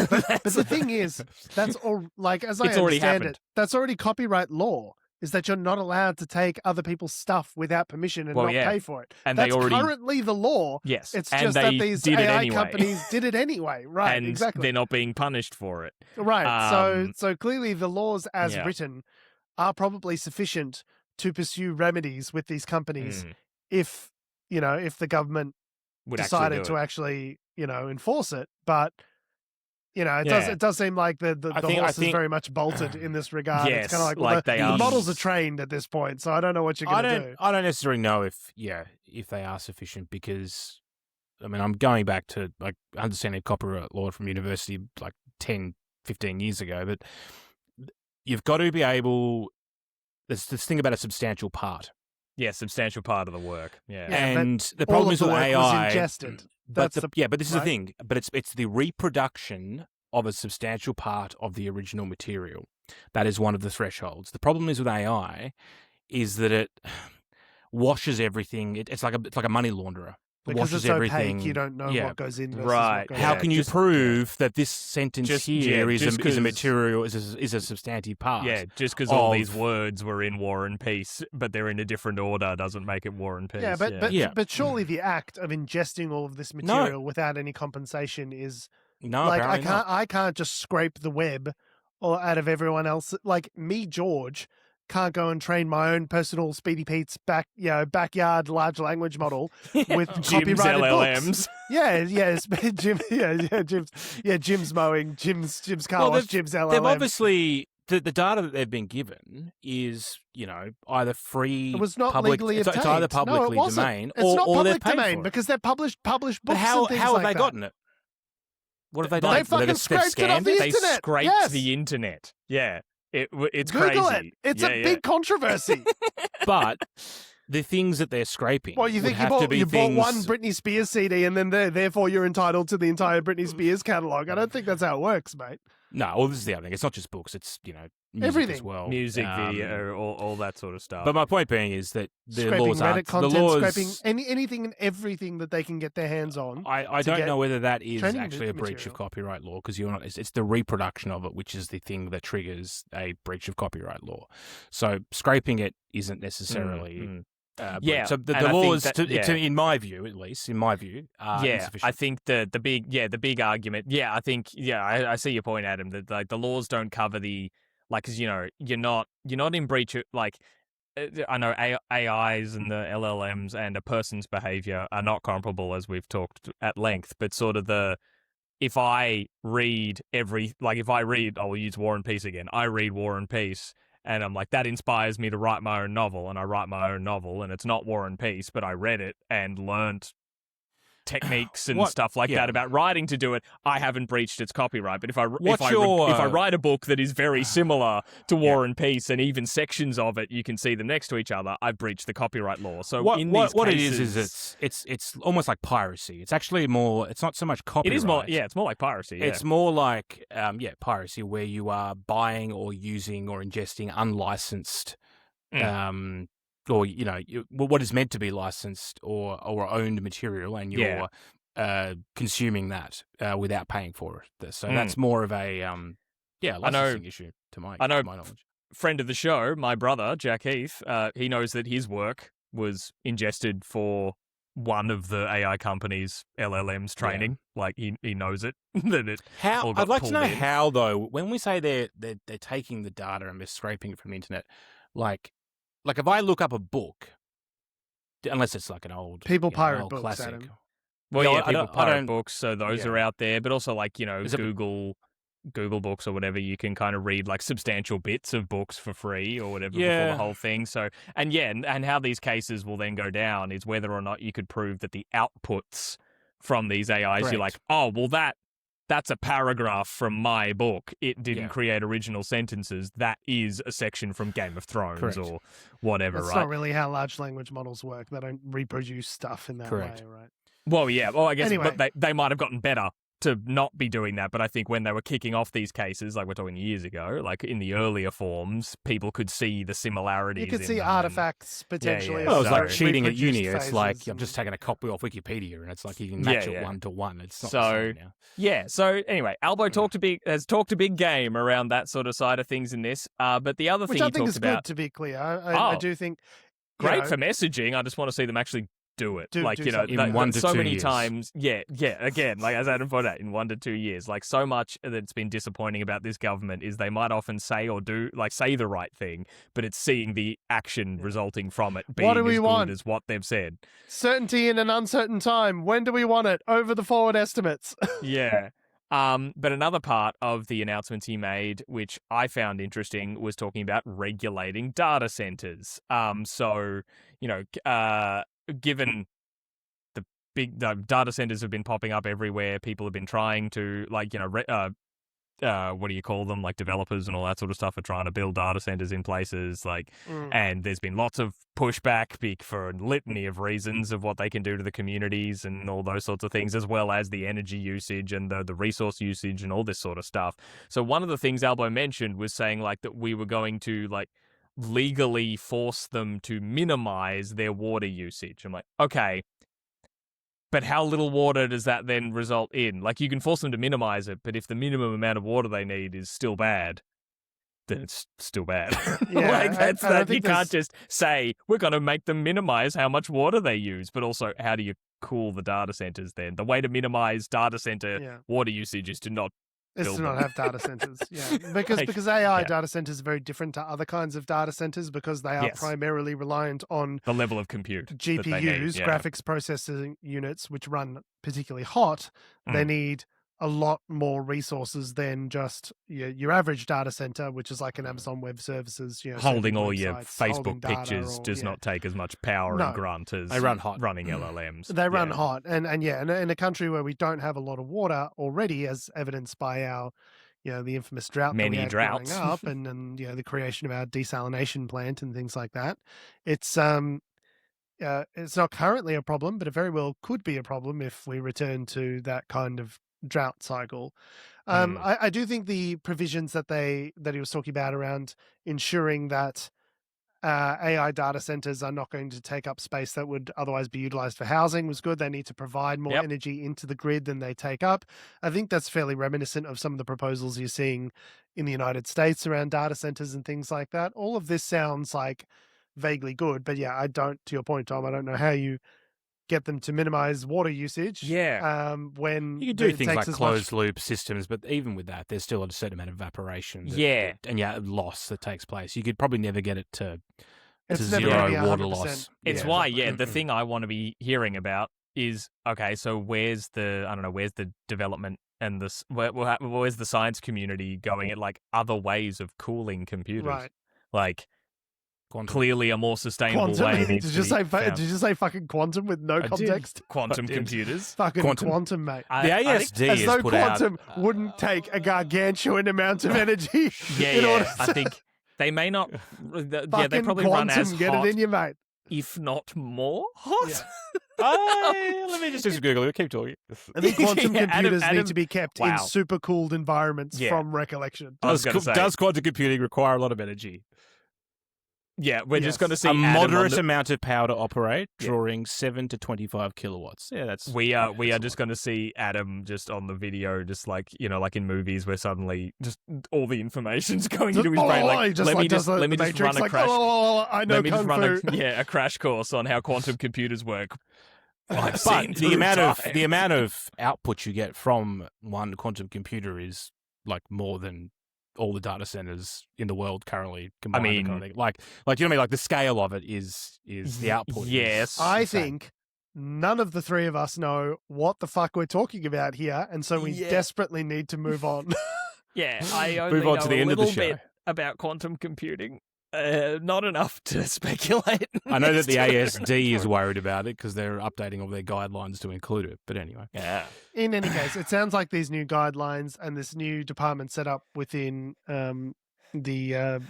the thing is, that's all. Like, as I It's already understand happened. it, that's already copyright law. Is that you're not allowed to take other people's stuff without permission and Well, not yeah. pay for it. And That's they already currently the law. yes, It's and just they that these did it AI anyway. companies did it anyway. Right, and exactly. they're not being punished for it. Right. So clearly the laws as yeah. written are probably sufficient to pursue remedies with these companies Mm. if if the government Would decided actually do to it. actually, enforce it. But, it does seem like the horse is very much bolted in this regard. Yes, it's kind of like, like they the are. models are trained at this point, so I don't know what you're going to do. I don't necessarily know if they are sufficient because, I mean, I'm going back to like understanding copyright law from university like 10, 15 years ago, but you've got to be able. There's this thing about a substantial part. Yeah, substantial part of the work. Yeah. And the all problem of is the with work AI. was ingested. But That's but this is right? the thing. But it's the reproduction of a substantial part of the original material. That is one of the thresholds. The problem is with AI is that it washes everything. It's like a money launderer. It Because washes it's everything. opaque, you don't know what goes in versus Right. what goes How out. can you prove that this sentence here is just a 'cause- material, is a substantive part? Yeah, just because all of- these words were in War and Peace, but they're in a different order, doesn't make it War and Peace. Yeah, but surely the act of ingesting all of this No. material without any compensation is No, like apparently not. I can't just scrape the web or out of everyone else. Like me, George, can't go and train my own personal Speedy Pete's backyard large language model with Jim's copyrighted LLMs. books. Jim's mowing, Jim's car wash, Jim's LLM. They've obviously the data that they've been given is either free. It was not public, legally it's, obtained. It's either No, it publicly wasn't. domain It's or not or public they're paid domain for it. because they're published books But how and things have like they that. gotten it? What have they They done? fucking They've scraped it off scanned the it? They internet. scraped Yes. the internet. Yeah. It's Google crazy. it. It's Yeah, a yeah. big controversy. But the things that they're scraping. Well, you would think you have to bought, be you bought things... one Britney Spears CD and then therefore you're entitled to the entire Britney Spears catalog? I don't think that's how it works, mate. No, well, this is the other thing. It's not just books. It's music Everything. as well. Music, video, all that sort of stuff. But my point being is that the Scraping laws Reddit aren't. content, the laws, scraping anything and everything that they can get their hands on. I to don't get know whether that is training actually a breach of material. copyright law because you're not. It's the reproduction of it, which is the thing that triggers a breach of copyright law. So scraping it isn't necessarily. Yeah, So the and I think laws, that- in my view, at least, are insufficient. I think the big argument. Yeah, I think I see your point, Adam. That like the laws don't cover the because you're not in breach of like. I know AIs and the LLMs and a person's behavior are not comparable, as we've talked at length. But sort of if I read I'll use War and Peace again. I read War and Peace. And I'm like, that inspires me to write my own novel. And I write my own novel. And it's not War and Peace, but I read it and learned techniques and stuff like that about writing to do it. I haven't breached its copyright. But if I write a book that is very similar to War and Peace and even sections of it, you can see them next to each other, I've breached the copyright law. So what cases, it is it's almost like piracy. It's actually more. It's not so much copyright. It is more. Yeah, it's more like piracy. Yeah. It's more like piracy, where you are buying or using or ingesting unlicensed, or what is meant to be licensed or owned material, and you're consuming that without paying for it. So that's more of a licensing issue to my knowledge. Friend of the show, my brother Jack Heath, he knows that his work was ingested for one of the AI companies' LLM's training. Like he knows it. That it. How all got I'd like to pulled know in. how though. When we say they're taking the data and they're scraping it from the internet, like if I look up a book, unless it's like an old Pirate old books, classic. Adam. Well, Yeah, yeah, I people don't- pirate books, so those are out there. But also, like Is it- Google Books or whatever, you can kind of read like substantial bits of books for free or whatever before Yeah. the whole thing. So, and how these cases will then go down is whether or not you could prove that the outputs from these AIs, you're like, Correct. oh, well, that's a paragraph from my book. It didn't Yeah. create original sentences. That is a section from Game of Thrones Correct. or whatever, That's right? not really how large language models work. They don't reproduce stuff in that Correct. way, right? Well, yeah. Well, I guess Anyway. but they might have gotten better to not be doing that. But I think when they were kicking off these cases, like we're talking years ago, like in the earlier forms, people could see the similarities. You could in see them artifacts potentially. yeah. Well, it was So- like cheating at uni. reproduced It's like phases I'm and- just taking a copy off Wikipedia, and it's like you can match Yeah, it yeah. 1 to 1. It's not So- the same now. Yeah. So anyway, Albo has talked a big game around that sort of side of things in this. But the other Which thing I he think talked is about, good, to be clear. I do think you great know, for messaging. I just want to see them actually do it. Do You know, something. In 1 to so 2 many years. times. Yeah. Again, like as Adam pointed out, in 1 to 2 years, like so much that's been disappointing about this government is they might often say or do, like say the right thing, but it's seeing the action resulting from it being What do we as want? good as what they've said. Certainty in an uncertain time. When do we want it? Over the forward estimates. Yeah. But another part of the announcements he made, which I found interesting, was talking about regulating data centers. So, you know, given the big data centers have been popping up everywhere, people have been trying to, like, you know, what do you call them? Like developers and all that sort of stuff are trying to build data centers in places, like, and there's been lots of pushback for a litany of reasons of what they can do to the communities and all those sorts of things, as well as the energy usage and the resource usage and all this sort of stuff. So one of the things Albo mentioned was saying like that we were going to like legally force them to minimize their water usage. I'm like, okay. But how little water does that then result in? Like, you can force them to minimize it, but if the minimum amount of water they need is still bad, then it's still bad. Yeah, like, that's I don't that. You think can't just say, we're going to make them minimize how much water they use, but also, how do you cool the data centers then? The way to minimize data center water usage is to not Is build to not them. have data centers, yeah, because Like, because AI yeah. data centers are very different to other kinds of data centers because they are Yes. primarily reliant on The level of compute that they GPUs, need, yeah. graphics processing units, which run particularly hot. They need a lot more resources than just your average data center, which is like an Amazon Web Services, you know, Holding serving all your websites, holding Facebook data pictures or- does yeah. not take as much power No. and grunt as They run hot. running LLMs. They run Yeah. hot, and yeah, in a country where we don't have a lot of water already, as evidenced by our, you know, the infamous drought that we Many had droughts. growing up, and you know, the creation of our desalination plant and things like that. It's not currently a problem, but it very well could be a problem if we return to that kind of drought cycle. I do think the provisions that he was talking about around ensuring that AI data centers are not going to take up space that would otherwise be utilized for housing was good. They need to provide more Yep. energy into the grid than they take up. I think that's fairly reminiscent of some of the proposals you're seeing in the United States around data centers and things like that. All of this sounds like vaguely good, but yeah, to your point, Tom, I don't know how you get them to minimize water usage. Yeah. When You could do it things takes like as closed loop systems, but even with that, there's still a certain amount of evaporation. Yeah. And loss that takes place. You could probably never get it to It's never gonna be zero water 100%. loss. It's Yeah, why, exactly. the thing I want to be hearing about is, okay, so where's the development and where's the science community going at like other ways of cooling computers? Right. Like, Quantum. clearly a more sustainable Quantum. way Did needs you to just be say? found. Did you just say fucking quantum with no I did. context? Quantum I did. computers. Fucking Quantum. quantum, mate. The I think- ASD As has though put out. quantum wouldn't take a gargantuan amount of energy. Yeah, in order I to- think they may not. Yeah, they fucking probably run quantum, as get hot, it in you, mate. if not more hot. Yeah. Let me just Google it. Keep talking. I think quantum Yeah, computers Adam- need to be kept in wow. super cooled environments Yeah. from recollection. I was gonna say- Does quantum computing require a lot of energy? Yeah, we're Yes. just going to see A Adam on moderate the- amount of power to operate, Yeah. drawing 7 to 25 kilowatts. Yeah, that's We are that's just going to see Adam just on the video, just like, you know, like in movies where suddenly just all the information's going into his brain. Like, he just let me like does just the let me just Matrix, run a like, crash. I know Let me kung just run fu. a crash course on how quantum computers work. I've But seen the through amount time. of output you get from one quantum computer is like more than all the data centers in the world currently combined. mean- kind of thing. like you know what I mean? Like the scale of it is the output. is Yes. I insane. think none of the three of us know what the fuck we're talking about here, and so we Yeah. desperately need to move on. Yeah, I only Move on know to the a end of the little show. bit about quantum computing. Not enough to speculate. I know that the next to it. ASD is worried about it because they're updating all their guidelines to include it. But anyway, Yeah. In any case, it sounds like these new guidelines and this new department set up within the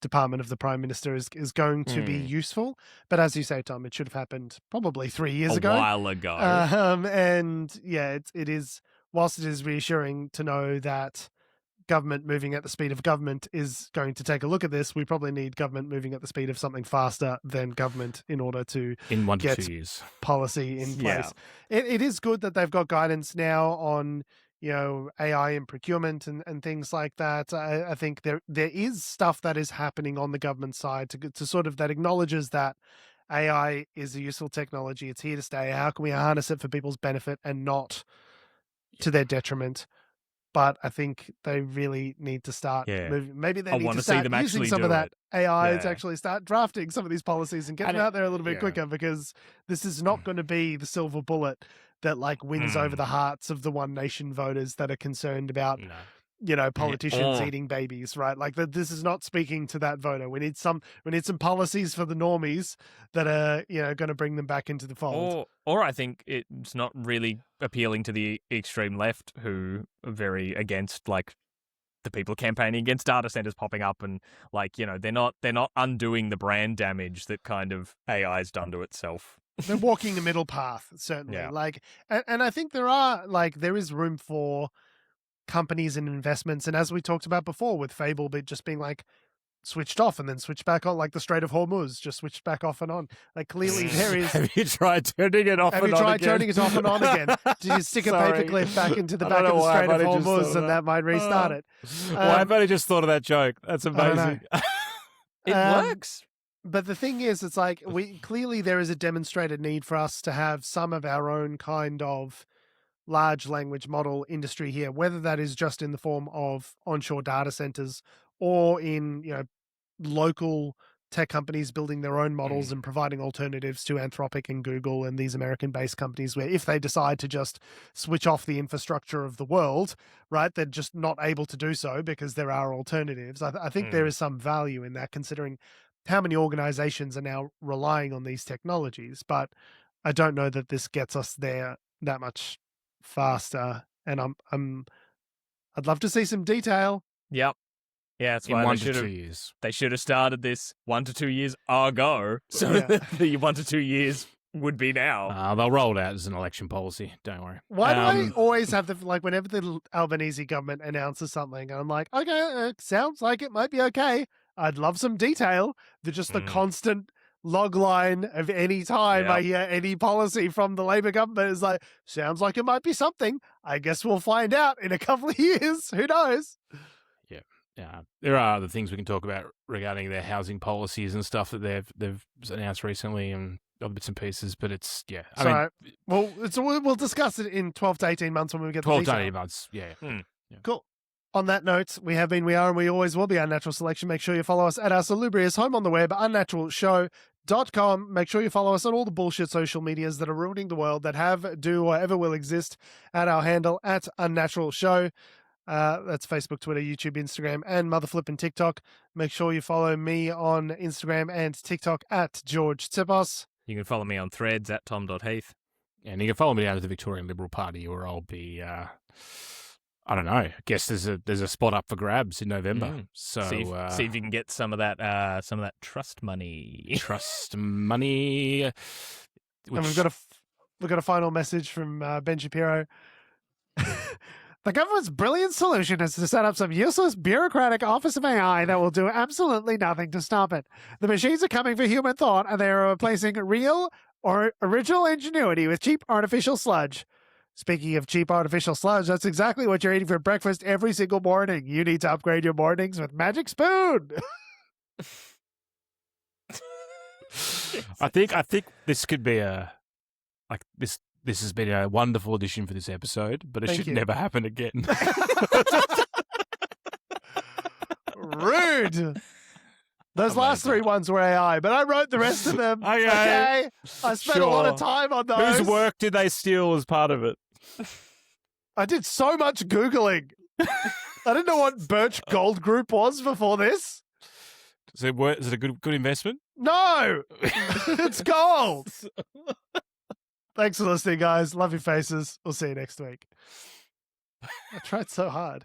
department of the Prime Minister is going to be useful. But as you say, Tom, it should have happened probably 3 years A ago. while ago. And yeah, it is. Whilst it is reassuring to know that government moving at the speed of government is going to take a look at this, we probably need government moving at the speed of something faster than government in order to in 1 to Get- 2 years. policy in Yeah. place. It is good that they've got guidance now on, you know, AI and procurement and things like that. I think there is stuff that is happening on the government side to sort of that acknowledges that AI is a useful technology. It's here to stay. How can we harness it for people's benefit and not to their detriment? But I think they really need to start moving. Maybe they need to start using some of that AI to actually start drafting some of these policies and get them out there a little bit quicker, because this is not going to be the silver bullet that like wins over the hearts of the One Nation voters that are concerned about, politicians eating babies, right? Like this is not speaking to that voter. We need some policies for the normies that are, going to bring them back into the fold. Or I think it's not really appealing to the extreme left, who are very against like the people campaigning against data centers popping up, and like, they're not undoing the brand damage that kind of AI's done to itself. They're walking a middle path, certainly. Yeah. Like, and I think there is room for companies and investments. And as we talked about before with Fable, but just being like switched off and then switched back on, like the Strait of Hormuz, just switched back off and on. Like clearly there is. Have you tried turning it off and on again? Have you tried turning it off and on again? Did you stick a paperclip back into the back of the Strait of Hormuz and that might restart it? Well, I've only just thought of that joke. That's amazing. It works. But the thing is, it's like clearly there is a demonstrated need for us to have some of our own kind of large language model industry here, whether that is just in the form of onshore data centers or in, local tech companies building their own models and providing alternatives to Anthropic and Google and these American-based companies, where if they decide to just switch off the infrastructure of the world, right, they're just not able to do so because there are alternatives. I think there is some value in that, considering how many organizations are now relying on these technologies. But I don't know that this gets us there that much faster. And I'd love to see some detail. Yep. Yeah, that's why they should have started this 1 to 2 years ago. So the 1 to 2 years would be now. They'll roll it out as an election policy. Don't worry. Why do I always have whenever the Albanese government announces something, I'm like, okay, it sounds like it might be okay. I'd love some detail. The constant log line of any time I hear any policy from the Labor government is like, sounds like it might be something. I guess we'll find out in a couple of years. Who knows? Yeah, there are other things we can talk about regarding their housing policies and stuff that they've announced recently and other bits and pieces. But it's we'll discuss it in 12 to 18 months when we get 12 the to 18 months. Yeah. Cool. On that note, we have been, we are, and we always will be Unnatural Selection. Make sure you follow us at our salubrious home on the web, unnaturalshow.com. Make sure you follow us on all the bullshit social medias that are ruining the world, that have, do, or ever will exist, at our handle at Unnatural Show. That's Facebook, Twitter, YouTube, Instagram, and Motherflippin' TikTok. Make sure you follow me on Instagram and TikTok at Jorge Tsipos. You can follow me on Threads at Tom.Heath. And you can follow me down to the Victorian Liberal Party, where I'll be, I don't know, I guess there's a spot up for grabs in November. So see if you can get some of that trust money. Trust money. And we've got a final message from Ben Shapiro. The government's brilliant solution is to set up some useless bureaucratic office of AI that will do absolutely nothing to stop it. The machines are coming for human thought, and they are replacing real or original ingenuity with cheap artificial sludge. Speaking of cheap artificial sludge, that's exactly what you're eating for breakfast every single morning. You need to upgrade your mornings with Magic Spoon. I think this could be this has been a wonderful addition for this episode, but it should never happen again. Rude. Those last three ones were AI, but I wrote the rest of them. Okay. I spent a lot of time on those. Whose work did they steal as part of it? I did so much Googling. I didn't know what Birch Gold Group was before this. Is it a good investment? No. It's gold. Thanks for listening, guys. Love your faces. We'll see you next week. I tried so hard.